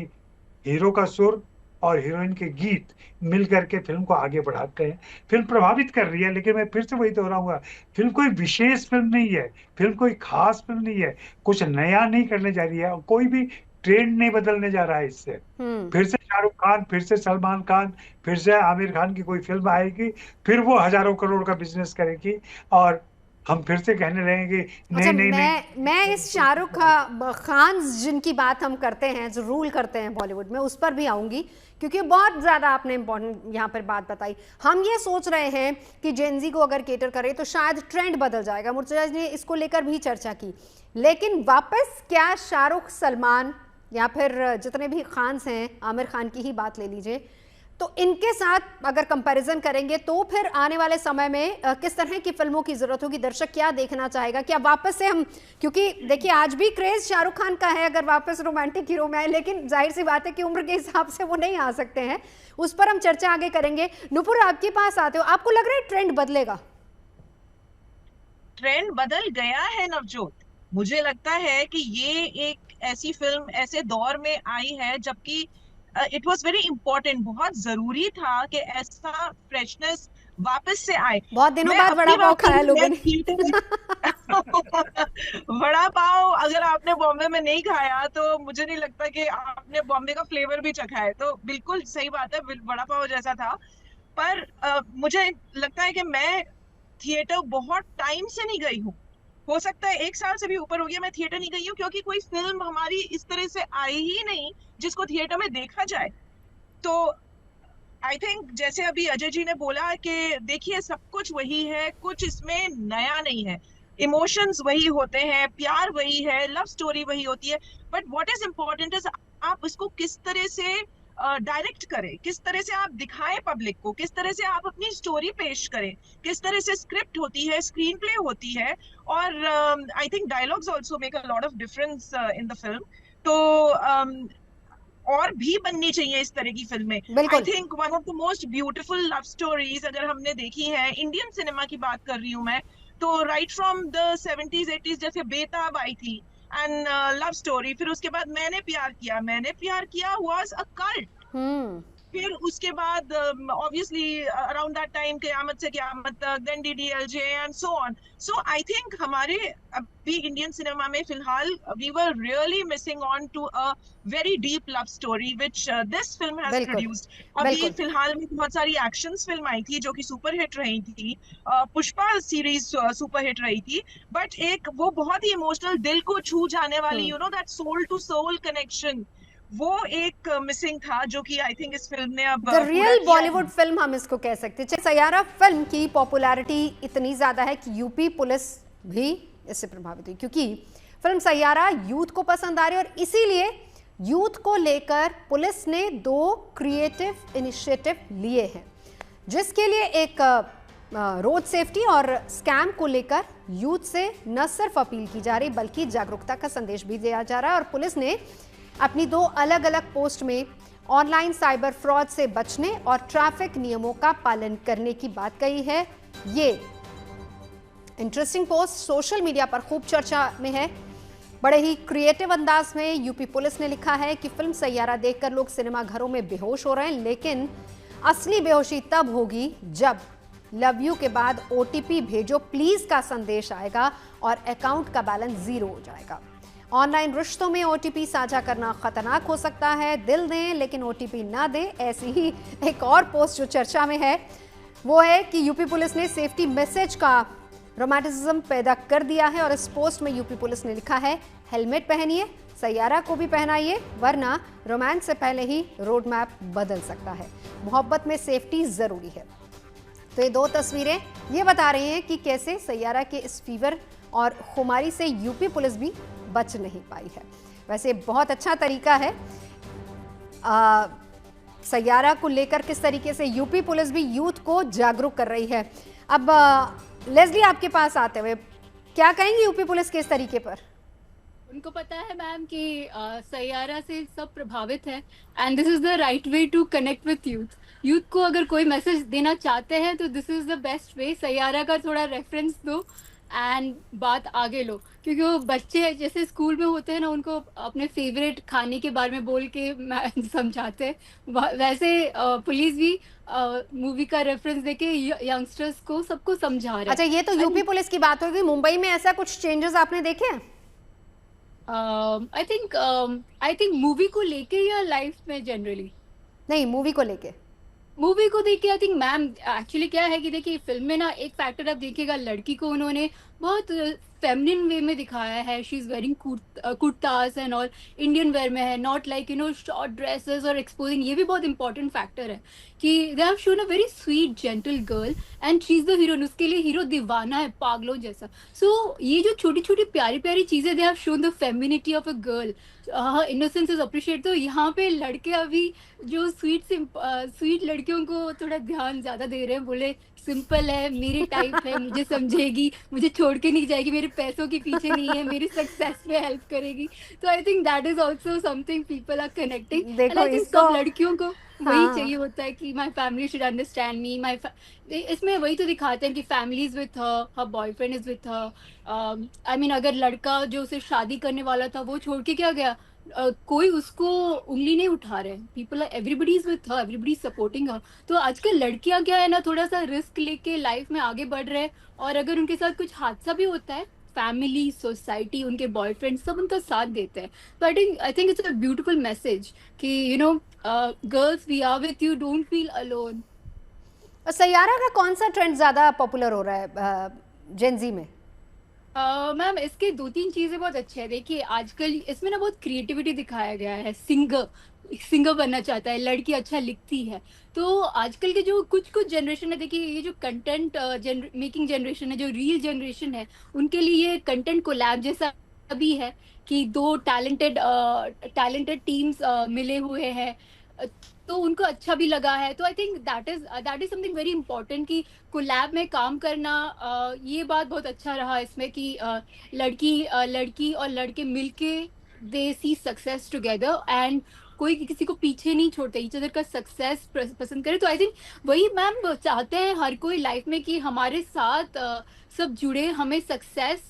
हीरो का सुर और हीरोइन के गीत मिल करके फिल्म को आगे बढ़ाते हैं। फिल्म प्रभावित कर रही है, लेकिन मैं फिर से वही दोहराऊंगा, फिल्म कोई विशेष फिल्म नहीं है, फिल्म कोई खास फिल्म नहीं है, कुछ नया नहीं करने जा रही है, कोई भी ट्रेंड नहीं बदलने जा रहा है इससे। फिर से शाहरुख खान, फिर से सलमान खान, फिर से आमिर खान की कोई फिल्म आएगी, फिर वो हजारों करोड़ का बिजनेस करेगी और हम फिर से कहने लगेंगे मैं इस शाहरुख खान जिनकी बात हम करते हैं, जो रूल करते हैं बॉलीवुड में, उस पर भी आऊंगी, क्योंकि बहुत ज़्यादा आपने इम्पोर्टेंट यहाँ पर बात बताई। हम ये सोच रहे हैं कि जेनजी को अगर केटर करे तो शायद ट्रेंड बदल जाएगा, मुर्तजा ने इसको लेकर भी चर्चा की, लेकिन वापस क्या शाहरुख, सलमान या फिर जितने भी खान्स हैं, आमिर खान की ही बात ले लीजिए, तो इनके साथ अगर कंपैरिजन करेंगे तो फिर आने वाले समय में किस तरह की फिल्मों की जरूरत होगी, दर्शक क्या देखना चाहेगा, क्या वापस से हम, क्योंकि देखिए आज भी क्रेज शाहरुख खान का है अगर वापस रोमांटिक हीरो में आए, लेकिन जाहिर सी बात है कि उम्र के हिसाब से वो नहीं आ सकते हैं, उस पर हम चर्चा आगे करेंगे। नुपुर, आपके पास आते हो, आपको लग रहा है ट्रेंड बदलेगा? ट्रेंड बदल गया है नवजोत। मुझे लगता है कि ये एक ऐसी फिल्म ऐसे दौर में आई है जबकि इट वॉज वेरी इंपॉर्टेंट, बहुत जरूरी था कि ऐसा फ्रेशनेस वापस से आए। बहुत दिनों बाद वड़ा पाव खाया लोगों ने। वड़ा पाव अगर आपने बॉम्बे में नहीं खाया तो मुझे नहीं लगता कि आपने बॉम्बे का फ्लेवर भी चखा है, तो बिल्कुल सही बात है, वड़ा पाव जैसा था। पर मुझे लगता है कि मैं थिएटर बहुत टाइम से नहीं गई हूँ, हो सकता है 1 साल से भी ऊपर हो गया मैं थिएटर नहीं गई हूँ, क्योंकि कोई फिल्म हमारी इस तरह से आई ही नहीं जिसको थिएटर में देखा जाए। तो आई थिंक जैसे अभी अजय जी ने बोला कि देखिए सब कुछ वही है, कुछ इसमें नया नहीं है, इमोशंस वही होते हैं, प्यार वही है, लव स्टोरी वही होती है, but what is important is आप इसको किस तरह से डायरेक्ट करें, किस तरह से आप दिखाएं पब्लिक को, किस तरह से आप अपनी स्टोरी पेश करें, किस तरह से स्क्रिप्ट होती है, स्क्रीन प्ले होती है, और I think dialogues also make a lot of difference in the film. तो और भी बननी चाहिए इस तरह की फिल्में। I think one of the most beautiful love stories अगर हमने देखी है, इंडियन सिनेमा की बात कर रही हूँ मैं, तो right from the 70s 80s जैसे बेताब आई थी एंड लव स्टोरी, फिर उसके बाद मैंने प्यार किया वाज अ कल्ट, फिर उसके बाद ऑब्वियसली अराउंड दैट टाइम क़यामत Se Qayamat Tak, then DDLJ and so on. So I think हमारे अभी इंडियन सिनेमा में फिलहाल we were really missing on to a very deep love story which this film has produced. अभी फिलहाल में बहुत सारी एक्शन फिल्म आई थी जो कि सुपर हिट रही थी, पुष्पा सीरीज सुपर हिट रही थी, बट एक वो बहुत ही इमोशनल, दिल को छू जाने वाली, you know that soul to soul connection, वो एक मिसिंग था जो कि आई थिंक इस फिल्म ने अब रियल बॉलीवुड फिल्म हम इसको कह सकते हैं। सैयारा फिल्म की पॉपुलैरिटी इतनी ज्यादा है कि यूपी पुलिस भी इससे प्रभावित हुई, क्योंकि फिल्म सैयारा यूथ को पसंद आ रही है और इसीलिए यूथ को लेकर पुलिस ने 2 क्रिएटिव इनिशिएटिव लिए हैं, जिसके लिए एक रोड सेफ्टी और स्कैम को लेकर यूथ से न सिर्फ अपील की जा रही बल्कि जागरूकता का संदेश भी दिया जा रहा है। और पुलिस ने अपनी 2 अलग अलग पोस्ट में ऑनलाइन साइबर फ्रॉड से बचने और ट्रैफिक नियमों का पालन करने की बात कही है। ये इंटरेस्टिंग पोस्ट सोशल मीडिया पर खूब चर्चा में है। बड़े ही क्रिएटिव अंदाज में यूपी पुलिस ने लिखा है कि फिल्म सैयारा देखकर लोग सिनेमा घरों में बेहोश हो रहे हैं, लेकिन असली बेहोशी तब होगी जब लव यू के बाद OTP भेजो प्लीज का संदेश आएगा और अकाउंट का बैलेंस 0 हो जाएगा। ऑनलाइन रिश्तों में OTP साझा करना खतरनाक हो सकता है, दिल दें लेकिन OTP ना दें। ऐसी ही एक और पोस्ट जो चर्चा में है वो है कि यूपी पुलिस ने सेफ्टी मैसेज का रोमांटिसिज्म पैदा कर दिया है और इस पोस्ट में यूपी पुलिस ने लिखा है, हेलमेट पहनिए, सैयारा को भी पहनाइए, वरना रोमांस से पहले ही रोड मैप बदल सकता है। मोहब्बत में सेफ्टी जरूरी है। तो ये 2 तस्वीरें ये बता रही हैं कि कैसे सैयारा के इस फीवर और खुमारी से यूपी पुलिस भी बच नहीं पाई है। वैसे बहुत अच्छा तरीका है सैयारा को लेकर, किस तरीके से यूपी पुलिस भी यूथ को जागरूक कर रही है। अब लेस्ली आपके पास आते हुए क्या कहेंगे यूपी पुलिस के इस तरीके पर? उनको पता है मैम कि सैयारा से सब प्रभावित है and this is the right way to connect with youth को अगर कोई मैसेज देना चाहते हैं तो this is the best way. Saiyaara का थोड़ा रेफरेंस दो एंड बात आगे लो, क्योंकि वो बच्चे जैसे स्कूल में होते हैं ना, उनको अपने फेवरेट खाने के बारे में बोल के समझाते हैं, वैसे पुलिस भी मूवी का रेफरेंस देके यंगस्टर्स को सबको समझा रहे हैं। अच्छा, ये तो यूपी पुलिस की बात होगी, मुंबई में ऐसा कुछ चेंजेस आपने देखे हैं? आई थिंक मूवी को लेके या लाइफ में जनरली? नहीं, मूवी को लेके। मूवी को देख के आई थिंक मैम एक्चुअली क्या है कि देखिए फिल्म में ना एक फैक्टर आप देखिएगा, लड़की को उन्होंने बहुत फेमिनिन वे में दिखाया है। She is wearing kurtas and all, Indian wear में है, नॉट लाइक शॉर्ट ड्रेसेस और एक्सपोजिंग। ये भी बहुत इंपॉर्टेंट फैक्टर है कि they have shown a very sweet gentle girl and she is the heroine. उसके लिए हीरो दीवाना है, पागलों जैसा। सो ये जो छोटी छोटी प्यारी प्यारी चीजें, they have shown the femininity of a girl, innocence is appreciate. तो यहाँ पे लड़के अभी जो स्वीट लड़कियों को थोड़ा ध्यान ज्यादा दे रहे हैं, बोले सिंपल है, मेरे टाइप है, मुझे समझेगी, मुझे छोड़ के नहीं जाएगी, मेरे पैसों के पीछे नहीं है, मेरी सक्सेस में हेल्प करेगी। तो I think that is also something people are connecting. देखो सब लड़कियों को वही चाहिए होता है कि my family should understand me. इसमें वही तो दिखाते हैं कि family is with her boyfriend is with her. I mean अगर लड़का जो उसे शादी करने वाला था वो छोड़ के क्या गया, कोई उसको उंगली नहीं उठा रहे। People everybody is with her, everybody supporting her. तो आजकल लड़कियां क्या है ना, थोड़ा सा रिस्क लेके लाइफ में आगे बढ़ रहे हैं, और अगर उनके साथ कुछ हादसा भी होता है, फैमिली, सोसाइटी, उनके बॉयफ्रेंड सब उनका साथ देते हैं। तो I think it's a beautiful message कि girls we are with you, don't feel alone. Saiyaara का कौन सा ट्रेंड ज्यादा पॉपुलर हो रहा है जेनजी में? मैम इसके 2-3 चीजें बहुत अच्छे हैं। देखिए आजकल इसमें ना बहुत क्रिएटिविटी दिखाया गया है। सिंगर बनना चाहता है, लड़की अच्छा लिखती है। तो आजकल के जो कुछ जनरेशन है, देखिए ये जो कंटेंट मेकिंग जनरेशन है, जो रील जनरेशन है, उनके लिए ये कंटेंट कोलैब जैसा भी है कि 2 टैलेंटेड टीम्स मिले हुए हैं, तो उनको अच्छा भी लगा है। तो I think that is something very important कि कोलैब में काम करना। ये बात बहुत अच्छा रहा इसमें कि लड़की और लड़के मिलके दे सी सक्सेस टुगेदर एंड कोई किसी को पीछे नहीं छोड़ते, ईच अदर का सक्सेस पसंद करे। तो आई थिंक वही मैम चाहते हैं हर कोई लाइफ में कि हमारे साथ सब जुड़े, हमें सक्सेस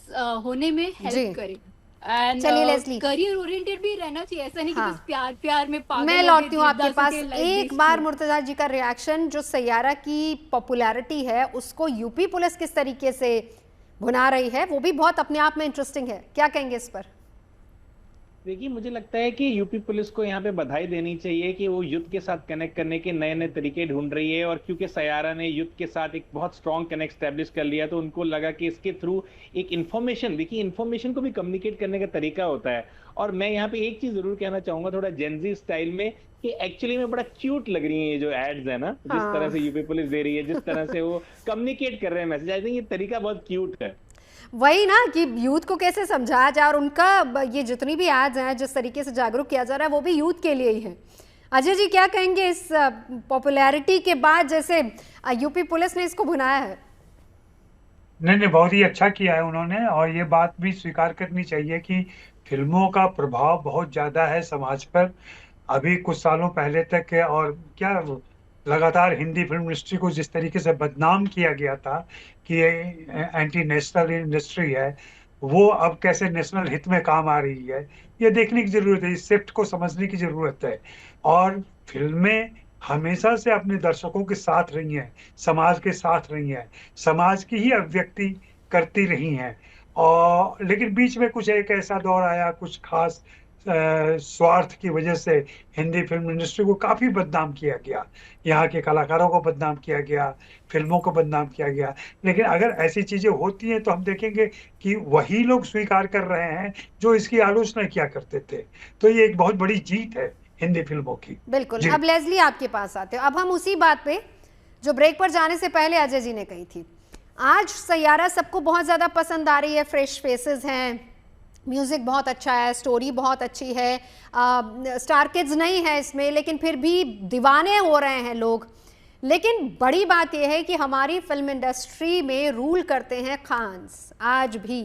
होने में हेल्प करे। चलिए लेस्ली, करियर ओरिएंटेड भी रहना चाहिए, ऐसा नहीं कि बस प्यार में पागल। मैं लौटती हूँ आपके पास एक बार। मुर्तजा जी का रिएक्शन, जो सैयारा की पॉपुलैरिटी है उसको यूपी पुलिस किस तरीके से भुना रही है, वो भी बहुत अपने आप में इंटरेस्टिंग है। क्या कहेंगे इस पर? देखिए, मुझे लगता है कि यूपी पुलिस को यहाँ पे बधाई देनी चाहिए कि वो यूथ के साथ कनेक्ट करने के नए नए तरीके ढूंढ रही है। और क्योंकि सैयारा ने यूथ के साथ एक बहुत स्ट्रॉन्ग कनेक्ट स्टैब्लिश कर लिया, तो उनको लगा कि इसके थ्रू एक इन्फॉर्मेशन, देखिए इन्फॉर्मेशन को भी कम्युनिकेट करने का तरीका होता है। और मैं यहाँ पे एक चीज जरूर कहना चाहूंगा थोड़ा जेनजी स्टाइल में, कि एक्चुअली में बड़ा क्यूट लग रही है ये जो एड्स है ना, जिस तरह से यूपी पुलिस दे रही है, जिस तरह से वो कम्युनिकेट कर रहे हैं मैसेज। आई थिंक ये तरीका बहुत क्यूट है। वही ना कि यूथ को कैसे समझाया जाए, और उनका ये जितनी भी एड्स हैं जिस तरीके से जागरूक किया जा रहा है वो भी यूथ के लिए ही है। अजय जी क्या कहेंगे इस पॉपुलैरिटी के बाद, जैसे यूपी पुलिस ने इसको भुनाया है? नहीं, बहुत ही अच्छा किया है उन्होंने, और ये बात भी स्वीकार करनी चाहिए कि फिल्मों का प्रभाव बहुत ज़्यादा है समाज पर। अभी कुछ सालों पहले तक और क्या लगातार हिंदी फिल्म इंडस्ट्री को जिस तरीके से बदनाम किया गया था कि ये एंटी नेशनल इंडस्ट्री है, वो अब कैसे नेशनल हित में काम आ रही है, ये देखने की जरूरत है, इस शिफ्ट को समझने की जरूरत है। और फिल्में हमेशा से अपने दर्शकों के साथ रही हैं, समाज के साथ रही हैं, समाज की ही अभिव्यक्ति करती रही हैं। और लेकिन बीच में कुछ एक ऐसा दौर आया, कुछ खास स्वार्थ की वजह से हिंदी फिल्म इंडस्ट्री को काफ़ी बदनाम किया गया, यहाँ के कलाकारों को बदनाम किया गया, फिल्मों को बदनाम किया गया। लेकिन अगर ऐसी चीज़ें होती हैं तो हम देखेंगे कि वही लोग स्वीकार कर रहे हैं जो इसकी आलोचना किया करते थे। तो ये एक बहुत बड़ी जीत है हिंदी फिल्मों की। बिल्कुल। अब लेस्ली आपके पास आते हो। अब हम उसी बात पे जो ब्रेक पर जाने से पहले अजय जी ने कही थी। आज सैयारा सबको बहुत ज़्यादा पसंद आ रही है, फ्रेश फेसेस हैं, म्यूज़िक बहुत अच्छा है, स्टोरी बहुत अच्छी है, स्टार किड्स नहीं है इसमें, लेकिन फिर भी दीवाने हो रहे हैं लोग। लेकिन बड़ी बात यह है कि हमारी फिल्म इंडस्ट्री में रूल करते हैं खान्स आज भी।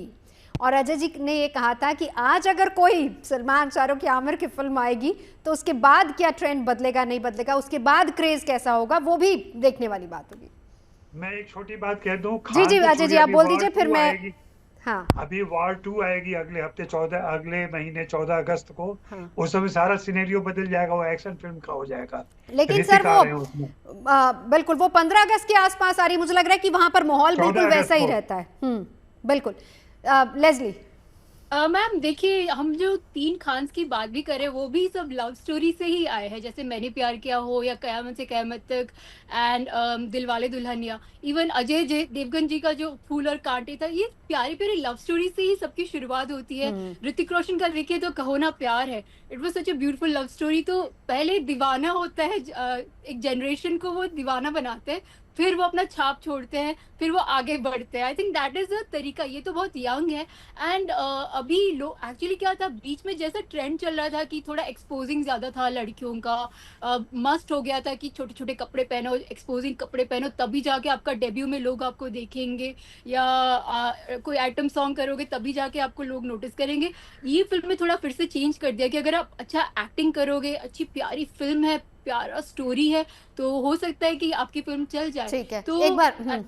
और अजय जी ने ये कहा था कि आज अगर कोई सलमान, शाहरुख या आमिर की फिल्म आएगी तो उसके बाद क्या ट्रेंड बदलेगा नहीं बदलेगा, उसके बाद क्रेज कैसा होगा, वो भी देखने वाली बात होगी। मैं एक छोटी बात कह दूं, जी जी अजय जी आप बोल दीजिए, फिर मैं हाँ। अभी वार 2 आएगी अगले हफ्ते, 14 अगले महीने 14 अगस्त को। हाँ। उस समय सारा सिनेरियो बदल जाएगा, वो एक्शन फिल्म का हो जाएगा। लेकिन सर वो बिल्कुल वो 15 अगस्त के आसपास आ रही, मुझे लग रहा है कि वहां पर माहौल बिल्कुल वैसा ही रहता है। बिल्कुल। लेस्ली मैम देखिए, हम जो 3 खान्स की बात भी करें वो भी सब लव स्टोरी से ही आए हैं, जैसे मैंने प्यार किया हो या कयामत से कयामत तक एंड दिलवाले दुल्हनिया। इवन अजय देवगन जी का जो फूल और कांटे था, ये प्यारे प्यारे लव स्टोरी से ही सबकी शुरुआत होती है। ऋतिक रोशन का देखिए तो कहो ना प्यार है, it was such a beautiful love story. तो पहले दीवाना होता है, एक जनरेशन को वो दीवाना बनाते हैं, फिर वो अपना छाप छोड़ते हैं, फिर वो आगे बढ़ते हैं। आई थिंक दैट इज द तरीका। ये तो बहुत यंग है एंड अभी लोग एक्चुअली क्या था, बीच में जैसा ट्रेंड चल रहा था कि थोड़ा एक्सपोजिंग ज्यादा था लड़कियों का, मस्ट हो गया था कि छोटे छोटे कपड़े पहनो, एक्सपोजिंग कपड़े पहनो, तभी जाके आपका डेब्यू में लोग आपको देखेंगे, या कोई आइटम सॉन्ग करोगे तभी जाके आपको लोग नोटिस करेंगे। ये फिल्म में थोड़ा फिर से चेंज कर दिया कि अगर आप अच्छा एक्टिंग करोगे, अच्छी प्यारी फिल्म है, प्यारा स्टोरी है, तो हो सकता है कि आपकी फिल्म चल जाए। ठीक है, तो एक बार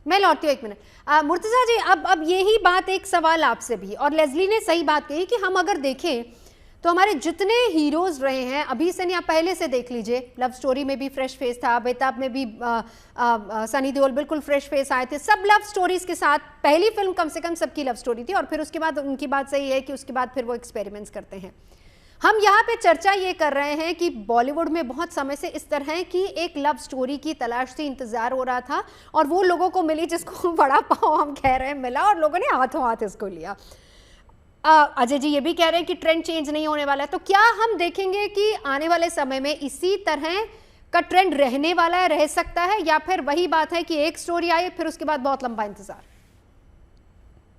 मैं लौटती हूँ 1 मिनट। मुर्तजा जी, अब यही बात, एक सवाल आपसे भी, और लेस्ली ने सही बात कही कि हम अगर देखें तो हमारे जितने हीरोज रहे हैं अभी से नहीं, आप पहले से देख लीजिए, लव स्टोरी में भी फ्रेश फेस था, बेताब में भी सनी देओल बिल्कुल फ्रेश फेस आए थे, सब लव स्टोरीज के साथ। पहली फिल्म कम से कम सबकी लव स्टोरी थी, और फिर उसके बाद उनकी बात सही है कि उसके बाद फिर वो एक्सपेरिमेंट्स करते हैं। हम यहाँ पे चर्चा ये कर रहे हैं कि बॉलीवुड में बहुत समय से इस तरह की एक लव स्टोरी की तलाश थी, इंतजार हो रहा था, और वो लोगों को मिली जिसको बड़ा पाव हम कह रहे हैं मिला, और लोगों ने हाथों हाथ इसको लिया। अजय जी ये भी कह रहे हैं कि ट्रेंड चेंज नहीं होने वाला है, तो क्या हम देखेंगे कि आने वाले समय में इसी तरह का ट्रेंड रहने वाला है, रह सकता है, या फिर वही बात है कि एक स्टोरी आई फिर उसके बाद बहुत लंबा इंतजार?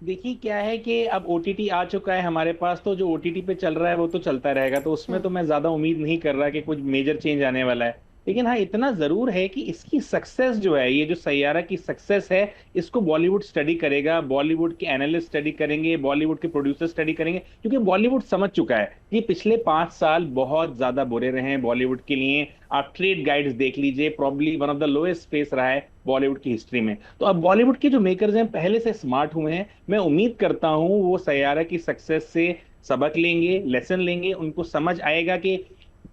देखिए क्या है कि अब OTT आ चुका है हमारे पास, तो जो OTT पे चल रहा है वो तो चलता रहेगा, तो उसमें तो मैं ज्यादा उम्मीद नहीं कर रहा कि कुछ मेजर चेंज आने वाला है। लेकिन हाँ, इतना जरूर है कि इसकी सक्सेस जो है, ये जो सैयारा की सक्सेस है, इसको बॉलीवुड स्टडी करेगा, बॉलीवुड के एनालिस्ट स्टडी करेंगे, बॉलीवुड के प्रोड्यूसर स्टडी करेंगे, क्योंकि बॉलीवुड समझ चुका है कि पिछले 5 साल बहुत ज्यादा बुरे रहे हैं बॉलीवुड के लिए। आप ट्रेड गाइड्स देख लीजिए, probably one of the lowest face रहा है बॉलीवुड की हिस्ट्री में। तो अब बॉलीवुड के जो मेकर्स हैं पहले से स्मार्ट हुए हैं, मैं उम्मीद करता हूं वो सैयारा की सक्सेस से सबक लेंगे, लेसन लेंगे, उनको समझ आएगा कि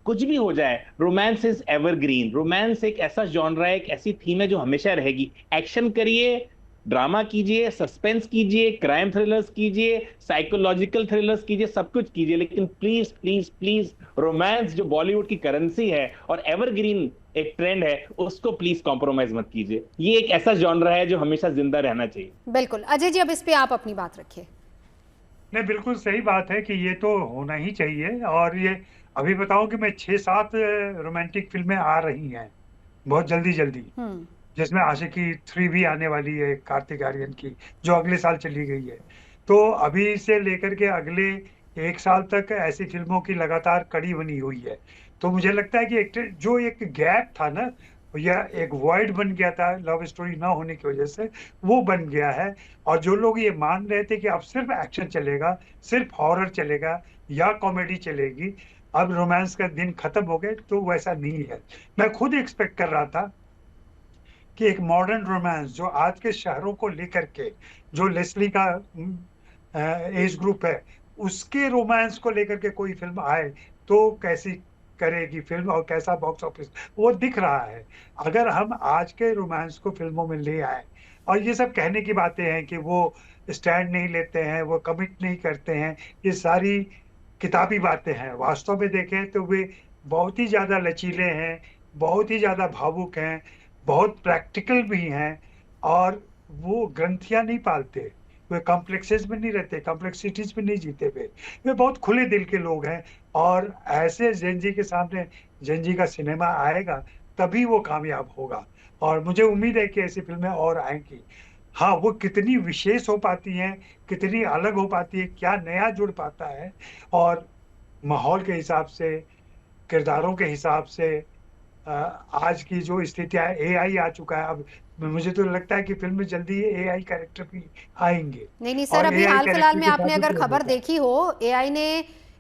कुछ भी हो जाए, रोमांस इज एवरग्रीन। रोमांस एक ऐसा जॉनरा है, एक ऐसी थीम है जो हमेशा रहेगी। एक्शन करिए, ड्रामा कीजिए, सस्पेंस कीजिए, क्राइम थ्रिलर्स कीजिए, साइकोलॉजिकल थ्रिलर्स कीजिए, सब कुछ कीजिए, लेकिन प्लीज प्लीज प्लीज रोमांस जो बॉलीवुड की करेंसी है और एवरग्रीन एक ट्रेंड है, उसको प्लीज कॉम्प्रोमाइज मत कीजिए। ये एक ऐसा जॉनरा है जो हमेशा जिंदा रहना चाहिए। बिल्कुल। अजय जी अब इस पे आप अपनी बात रखिए। नहीं, बिल्कुल सही बात है कि ये तो होना ही चाहिए, और ये अभी बताऊं कि मैं 6-7 रोमांटिक फिल्में आ रही हैं बहुत जल्दी जल्दी, जिसमें आशिकी 3 भी आने वाली है कार्तिक आर्यन की, जो अगले साल चली गई है। तो अभी से लेकर के अगले 1 साल तक ऐसी फिल्मों की लगातार कड़ी बनी हुई है। तो मुझे लगता है कि जो एक गैप था ना, या एक वॉइड बन गया था लव स्टोरी ना होने की वजह से, वो बन गया है। और जो लोग ये मान रहे थे कि अब सिर्फ एक्शन चलेगा, सिर्फ हॉरर चलेगा या कॉमेडी चलेगी, अब रोमांस का दिन खत्म हो गए, तो वैसा नहीं है। मैं खुद एक्सपेक्ट कर रहा था कि एक मॉडर्न रोमांस जो आज के शहरों को लेकर के, जो लेस्ली का एज ग्रुप है, उसके रोमांस को लेकर के कोई फिल्म आए तो कैसी करेगी फिल्म और कैसा बॉक्स ऑफिस, वो दिख रहा है। अगर हम आज के रोमांस को फिल्मों में ले आए, और ये सब कहने की बातें हैं कि वो स्टैंड नहीं लेते हैं, वो कमिट नहीं करते हैं, ये सारी किताबी बातें हैं। वास्तव में देखें तो वे बहुत ही ज़्यादा लचीले हैं, बहुत ही ज़्यादा भावुक हैं, बहुत प्रैक्टिकल भी हैं, और वो ग्रंथियाँ नहीं पालते, वे कॉम्प्लेक्सेस में नहीं रहते, कॉम्प्लेक्सिटीज में नहीं जीते वे बहुत खुले दिल के लोग हैं। और ऐसे जेनजी के सामने जेनजी का सिनेमा आएगा तभी वो कामयाब होगा। और मुझे उम्मीद है कि ऐसी फिल्में और आएंगी। हाँ, वो कितनी विशेष हो पाती हैं, कितनी अलग हो पाती है, क्या नया जुड़ पाता है, और माहौल के हिसाब से, किरदारों के हिसाब से, आज की जो स्थितियाँ, एआई आ चुका है अब। मुझे तो लगता है कि फिल्म में जल्दी एआई कैरेक्टर भी आएंगे। नहीं सर, और अभी एआई हाल फिलहाल कैरेक्टर में के आपने साथ अगर भी खबर होता है। देखी हो,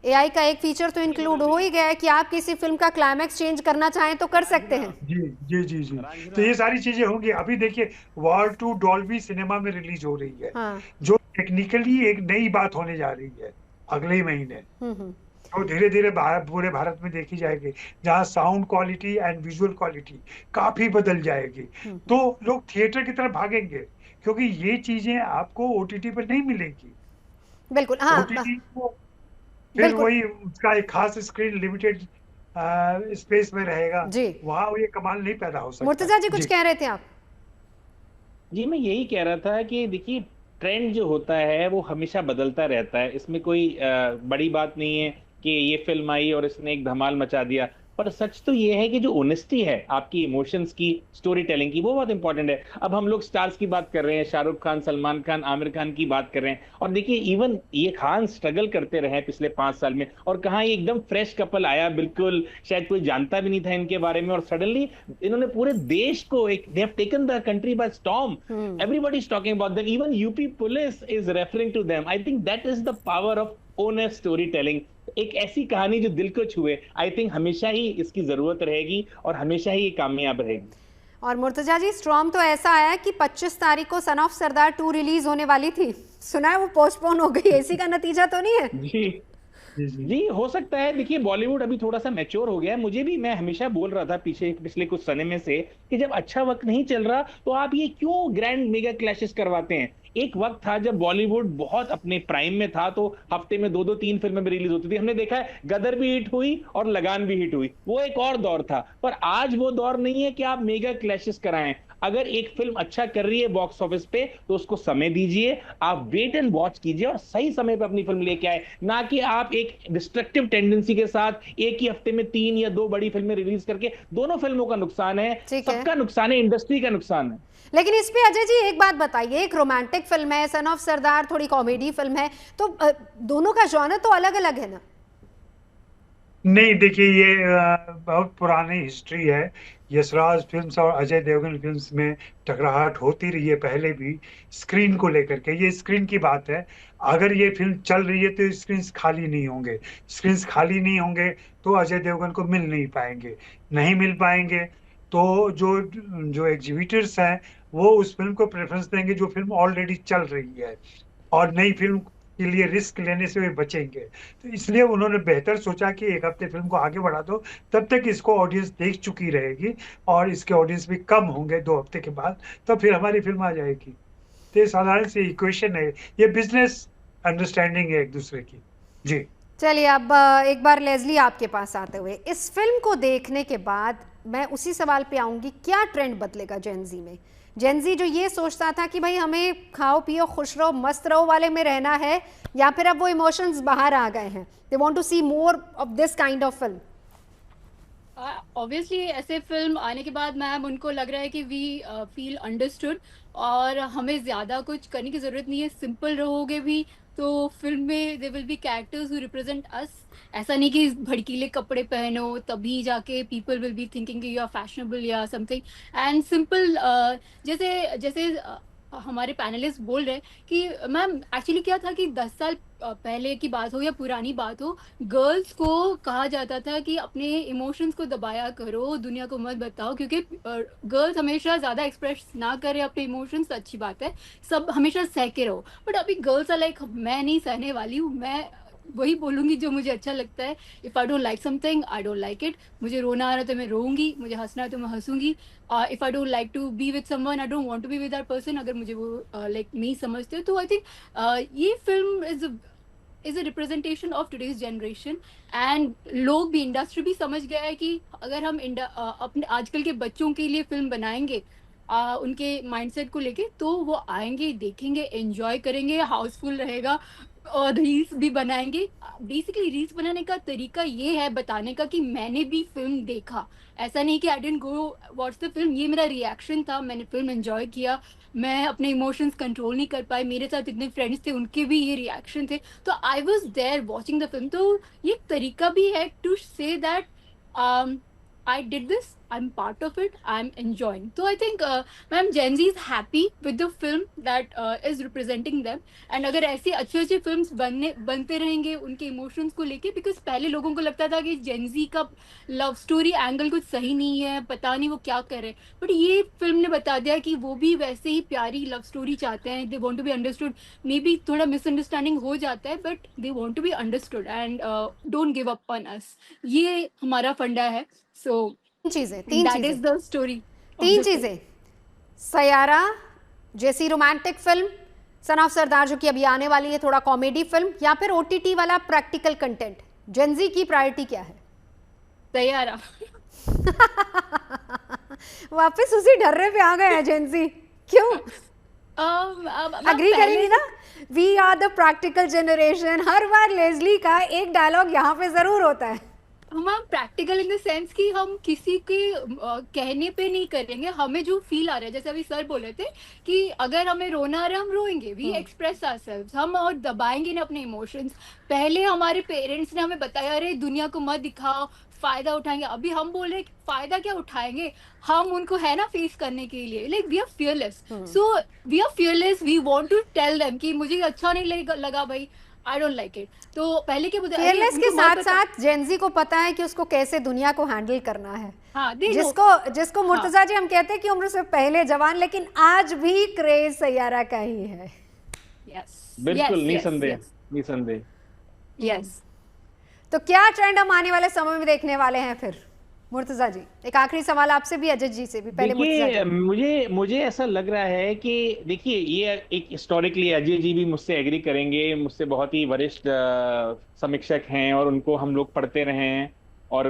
एआई का एक फीचर तो इंक्लूड हो ही गया है कि आप किसी फिल्म का क्लाइमैक्स चेंज करना चाहें तो कर सकते हैं। जी जी जी जी, तो ये सारी चीजें होंगी। अभी देखिए, वॉर 2 डॉल्बी सिनेमा में रिलीज हो रही है, हाँ। जो टेक्निकली एक नई बात होने जा रही है अगले ही महीने, तो धीरे धीरे पूरे भारत में देखी जाएगी, जहाँ sound quality and visual quality काफी बदल जाएगी। तो लोग थिएटर की तरफ भागेंगे, क्योंकि ये चीजें आपको ओटीटी पर नहीं मिलेगी। बिल्कुल, हाँ। ओटीटी को फिर वही उसका एक खास स्क्रीन, लिमिटेड स्पेस में रहेगा, वहाँ ये कमाल नहीं पैदा हो सकता। मुर्तजा जी कुछ कह रहे थे आप? जी, मैं यही कह रहा था कि देखिए, ट्रेंड जो होता है वो हमेशा बदलता रहता है। इसमें कोई बड़ी बात नहीं है कि ये फिल्म आई और इसने एक धमाल मचा दिया। पर सच तो ये है कि जो ऑनेस्टी है आपकी इमोशंस की, स्टोरी टेलिंग की, वो बहुत इंपॉर्टेंट है। अब हम लोग स्टार्स की बात कर रहे हैं, शाहरुख खान, सलमान खान, आमिर खान की बात कर रहे हैं, और देखिए इवन ये खान स्ट्रगल करते रहे पिछले 5 साल में, और कहाँ ये एकदम फ्रेश कपल आया, बिल्कुल शायद कोई जानता भी नहीं था इनके बारे में, और सडनली इन्होंने पूरे देश को एक, they have taken the country by storm. Everybody is talking about them, even UP police is referring to them. I think that is the power of honest story telling. एक ऐसी कहानी जो दिल को छुए, आई थिंक हमेशा ही इसकी जरूरत रहेगी और हमेशा ही कामयाब रहेगी। और मुर्तजा जी, स्टॉर्म तो ऐसा आया कि 25 तारीख को सन ऑफ सरदार 2 रिलीज होने वाली थी, सुना है वो पोस्टपोन हो गई, इसी का नतीजा तो नहीं है? जी, हो सकता है। देखिए, बॉलीवुड अभी थोड़ा सा मैच्योर हो गया है। मुझे भी, मैं हमेशा बोल रहा था पिछले कुछ समय में से कि जब अच्छा वक्त नहीं चल रहा तो आप ये क्यों ग्रैंड मेगा क्लैशेस करवाते हैं। एक वक्त था जब बॉलीवुड बहुत अपने प्राइम में था, तो हफ्ते में 2-2 3 फिल्में भी रिलीज होती थी। हमने देखा है गदर भी हिट हुई और लगान भी हिट हुई, वो एक और दौर था। पर आज वो दौर नहीं है कि आप मेगा क्लैशेस कराएं। अगर एक फिल्म अच्छा कर रही है बॉक्स ऑफिस पे तो उसको समय दीजिए, आप वेट एंड वॉच कीजिए और सही समय पे अपनी फिल्म लेके आए, ना कि आप एक डिस्ट्रक्टिव टेंडेंसी के साथ एक ही हफ्ते में 3 या 2 बड़ी फिल्में रिलीज करके। दोनों फिल्मों का नुकसान है, सबका नुकसान है, इंडस्ट्री का नुकसान है। लेकिन इस पे अजय जी एक बात बताइए, एक रोमांटिक फिल्म है, सन ऑफ सरदार थोड़ी कॉमेडी फिल्म है, तो दोनों का जॉनर तो अलग अलग है ना? नहीं, देखिए, ये बहुत पुरानी हिस्ट्री है। यशराज फिल्म्स और अजय देवगन फिल्म्स में टकराहट होती रही है पहले भी, स्क्रीन को लेकर के। ये स्क्रीन की बात है। अगर ये फिल्म चल रही है तो स्क्रीन खाली नहीं होंगे, स्क्रीन खाली नहीं होंगे तो अजय देवगन को मिल नहीं पाएंगे, नहीं मिल पाएंगे तो जो एग्जीबिटर्स हैं वो उस फिल्म को प्रेफरेंस देंगे जो फिल्म ऑलरेडी चल रही है, और नई फिल्म के लिए रिस्क लेने से वे बचेंगे। तो इसलिए उन्होंने बेहतर सोचा कि एक हफ्ते फिल्म को आगे बढ़ा दो, तब तक इसको ऑडियंस देख चुकी रहेगी और इसके ऑडियंस भी कम होंगे 2 हफ्ते के बाद, तो फिर हमारी फिल्म आ जाएगी। तो ये साधारण सी इक्वेशन है, ये बिजनेस अंडरस्टैंडिंग है एक दूसरे की। जी चलिए, अब एक बार लेज़ली आपके पास आते हुए, इस फिल्म को देखने के बाद मैं उसी सवाल पे आऊंगी, क्या ट्रेंड बदलेगा जेनजी में? जेनजी जो ये सोचता था कि भाई हमें खाओ पियो खुश रहो मस्त रहो वाले में रहना है, या फिर अब वो इमोशंस बाहर आ गए हैं, they want to see more of this kind of film? Obviously ऐसे फिल्म आने के बाद मैम उनको लग रहा है कि वी फील अंडरस्टूड और हमें ज़्यादा कुछ करने की ज़रूरत नहीं है, सिंपल रहोगे भी तो फिल्म में they will be characters who represent us. ऐसा नहीं कि भड़कीले कपड़े पहनो तभी जाके पीपल विल बी थिंकिंग कि यू आर फैशनेबल या समथिंग। एंड सिंपल जैसे जैसे हमारे पैनलिस्ट बोल रहे कि मैम एक्चुअली क्या था कि 10 साल पहले की बात हो या पुरानी बात हो, गर्ल्स को कहा जाता था कि अपने इमोशंस को दबाया करो, दुनिया को मत बताओ, क्योंकि गर्ल्स हमेशा ज़्यादा एक्सप्रेस ना करें अपने इमोशंस, अच्छी बात है, सब हमेशा सह के रहो। बट अभी गर्ल्स आर लाइक मैं नहीं सहने वाली हूँ, मैं वही बोलूँगी जो मुझे अच्छा लगता है। If I don't like something I don't like it. मुझे रोना आ रहा है तो मैं रोऊंगी, मुझे हंसना है तो मैं हंसूंगी। If I don't like to be with someone I don't want to be with that person, अगर मुझे वो लाइक नहीं समझते। तो आई थिंक ये film is a representation of today's generation. And लोग भी, इंडस्ट्री भी समझ गया है कि अगर हम अपने आजकल के बच्चों के लिए फिल्म बनाएंगे उनके माइंडसेट को लेके, तो वो आएंगे, देखेंगे, एंजॉय करेंगे, हाउसफुल रहेगा और रील्स भी बनाएंगे। बेसिकली रील्स बनाने का तरीका ये है बताने का कि मैंने भी फिल्म देखा, ऐसा नहीं कि I didn't go watch the film, ये मेरा रिएक्शन था, मैंने फिल्म एंजॉय किया, मैं अपने इमोशंस कंट्रोल नहीं कर पाई, मेरे साथ इतने फ्रेंड्स थे उनके भी ये रिएक्शन थे, तो I was there watching the film. तो ये तरीका भी है to say that I did this, I'm part of it, I'm enjoying. So I think ma'am, Gen Z is happy with the film that is representing them. And अगर ऐसी अच्छी films बनते रहेंगे उनके इमोशंस को लेके, बिकॉज पहले लोगों को लगता था कि Gen Z का लव स्टोरी एंगल कुछ सही नहीं है, पता नहीं वो क्या कर रहे हैं, बट ये फिल्म ने बता दिया कि वो भी वैसे ही प्यारी लव स्टोरी चाहते हैं, they want to be understood. Maybe थोड़ा मिसअंडरस्टैंडिंग हो जाता है, but they want to be understood and don't give up on us, ये हमारा फंडा है। So तीन चीजें, सैयारा जैसी romantic film, Son of Sardaar जो कि अभी आने वाली है थोड़ा कॉमेडी फिल्म, या फिर OTT वाला प्रैक्टिकल कंटेंट, जेन ज़ी की प्रायोरिटी क्या है? सैयारा। वापस उसी डर्रे पे आ गए हैं जेन ज़ी, क्यों? अग्री करेंगी ना, we are the practical generation, हर बार लेज़ली का एक डायलॉग यहाँ पे जरूर होता है। हम प्रैक्टिकल इन द सेंस कि हम किसी के कहने पे नहीं करेंगे, हमें जो फील आ रहा है, जैसे अभी सर बोले थे कि अगर हमें रोना आ रहा है हम रोएंगे, वी एक्सप्रेस आवरसेल्व्स, हम और दबाएंगे ना अपने इमोशंस। पहले हमारे पेरेंट्स ने हमें बताया अरे दुनिया को मत दिखाओ, फायदा उठाएंगे, अभी हम बोल रहे फायदा क्या उठाएंगे, हम उनको है ना फेस करने के लिए, like we are fearless, so we are fearless, we want to tell them कि मुझे अच्छा नहीं लगा भाई, I don't like it। तो पहले क्या बोलते हैं, फियरलेस के साथ साथ जेन ज़ी को पता है कि उसको कैसे दुनिया को हैंडल करना है। हाँ, जिसको मुर्तजा जी हम कहते हैं कि उम्र से पहले जवान, लेकिन आज भी क्रेज सैयारा का ही है। बिल्कुल, निसंदेह। यस। तो क्या ट्रेंड हम आने वाले समय में देखने वाले हैं फिर? मुर्तजा जी, एक आखिरी सवाल आपसे भी, अजय जी से भी। पहले मुझे ऐसा लग रहा है कि देखिए, ये एक हिस्टोरिकली अजय जी भी मुझसे एग्री करेंगे, मुझसे बहुत ही वरिष्ठ समीक्षक हैं और उनको हम लोग पढ़ते रहे हैं और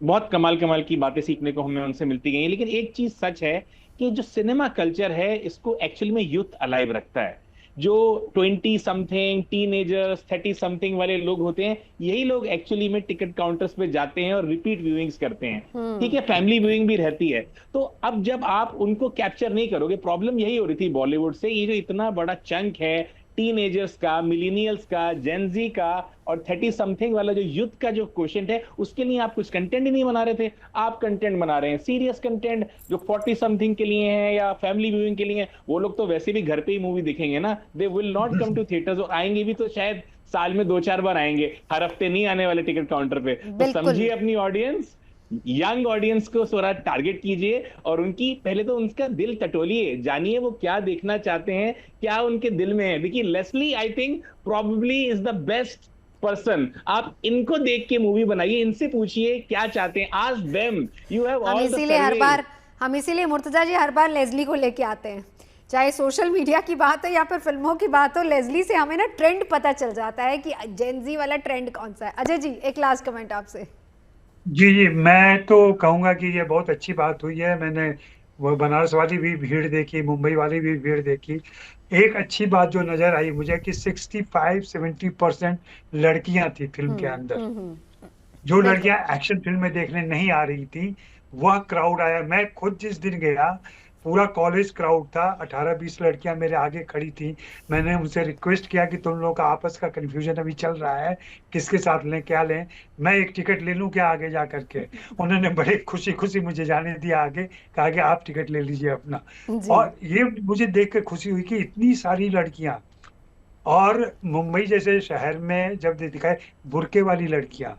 बहुत कमाल की बातें सीखने को हमें उनसे मिलती गई। लेकिन एक चीज सच है कि जो सिनेमा कल्चर है इसको एक्चुअली में यूथ अलाइव रखता है। जो 20 समथिंग टीनेजर्स 30 समथिंग वाले लोग होते हैं, यही लोग एक्चुअली में टिकट काउंटर्स पे जाते हैं और रिपीट व्यूइंग्स करते हैं। ठीक है, फैमिली व्यूइंग भी रहती है। तो अब जब आप उनको कैप्चर नहीं करोगे, प्रॉब्लम यही हो रही थी बॉलीवुड से, ये जो इतना बड़ा चंक है टीनेजर्स का, मिलीनियल्स का, जेन ज़ी का और 30 समथिंग वाला जो यूथ का जो क्वेश्चन है, उसके लिए आप कुछ कंटेंट ही नहीं बना रहे थे। आप कंटेंट बना रहे हैं सीरियस कंटेंट, जो 40 समथिंग के लिए है या फैमिली व्यूइंग के लिए है। वो लोग तो वैसे भी घर पे ही मूवी देखेंगे ना, they will not come to theatres, और आएंगे भी तो शायद साल में 2-4 बार आएंगे, हर हफ्ते नहीं आने वाले टिकट काउंटर पे। तो समझिए अपनी ऑडियंस, यंग ऑडियंस को थोड़ा टारगेट कीजिए और उनकी पहले तो उनका दिल टटोलिए, जानिए वो क्या देखना चाहते हैं, क्या उनके दिल में है। देखिए, Leslie I think probably is the best person. आप इनको देख के मूवी बनाइए, इनसे पूछिए क्या चाहते हैं, ask them, you have all the survey. हम इसीलिए मुर्तजा जी हर बार लेज़ली को लेके आते हैं, चाहे सोशल मीडिया की बात हो या फिर फिल्मों की बात हो, लेज़ली से हमें ना ट्रेंड पता चल जाता है कि जेन ज़ी वाला ट्रेंड कौन सा है। अजय जी, एक लास्ट कमेंट आपसे। जी, मैं तो कहूँगा कि ये बहुत अच्छी बात हुई है। मैंने वो बनारस वाली भी भीड़ देखी, मुंबई वाली भी भीड़ देखी। एक अच्छी बात जो नज़र आई मुझे कि 65-70% लड़कियां थी फिल्म के अंदर। जो लड़कियां एक्शन फिल्म में देखने नहीं आ रही थी, वह क्राउड आया। मैं खुद जिस दिन गया, पूरा कॉलेज क्राउड था, 18-20 लड़कियां मेरे आगे खड़ी थी। मैंने उनसे रिक्वेस्ट किया कि तुम लोगों का आपस का कन्फ्यूजन अभी चल रहा है, किसके साथ लें, क्या लें, मैं एक टिकट ले लूं क्या आगे जा करके। उन्होंने बड़े खुशी मुझे जाने दिया आगे, कहा कि आप टिकट ले लीजिए अपना। और ये मुझे देख कर खुशी हुई कि इतनी सारी लड़कियां, और मुंबई जैसे शहर में जब दिखाए बुर्के वाली लड़कियां,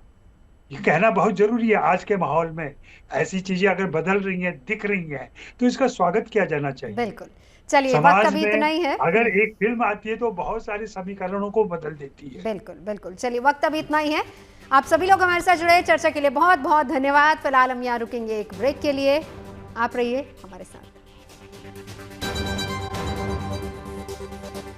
ये कहना बहुत जरूरी है आज के माहौल में। ऐसी चीजें अगर बदल रही हैं, दिख रही हैं, तो इसका स्वागत किया जाना चाहिए। बिल्कुल। चलिए, समाज वक्त अभी इतना ही है। अगर एक फिल्म आती है तो बहुत सारे समीकरणों को बदल देती है। बिल्कुल। चलिए, वक्त अभी इतना ही है। आप सभी लोग हमारे साथ जुड़े चर्चा के लिए बहुत बहुत धन्यवाद। फिलहाल हम यहाँ रुकेंगे एक ब्रेक के लिए, आप रहिए हमारे साथ।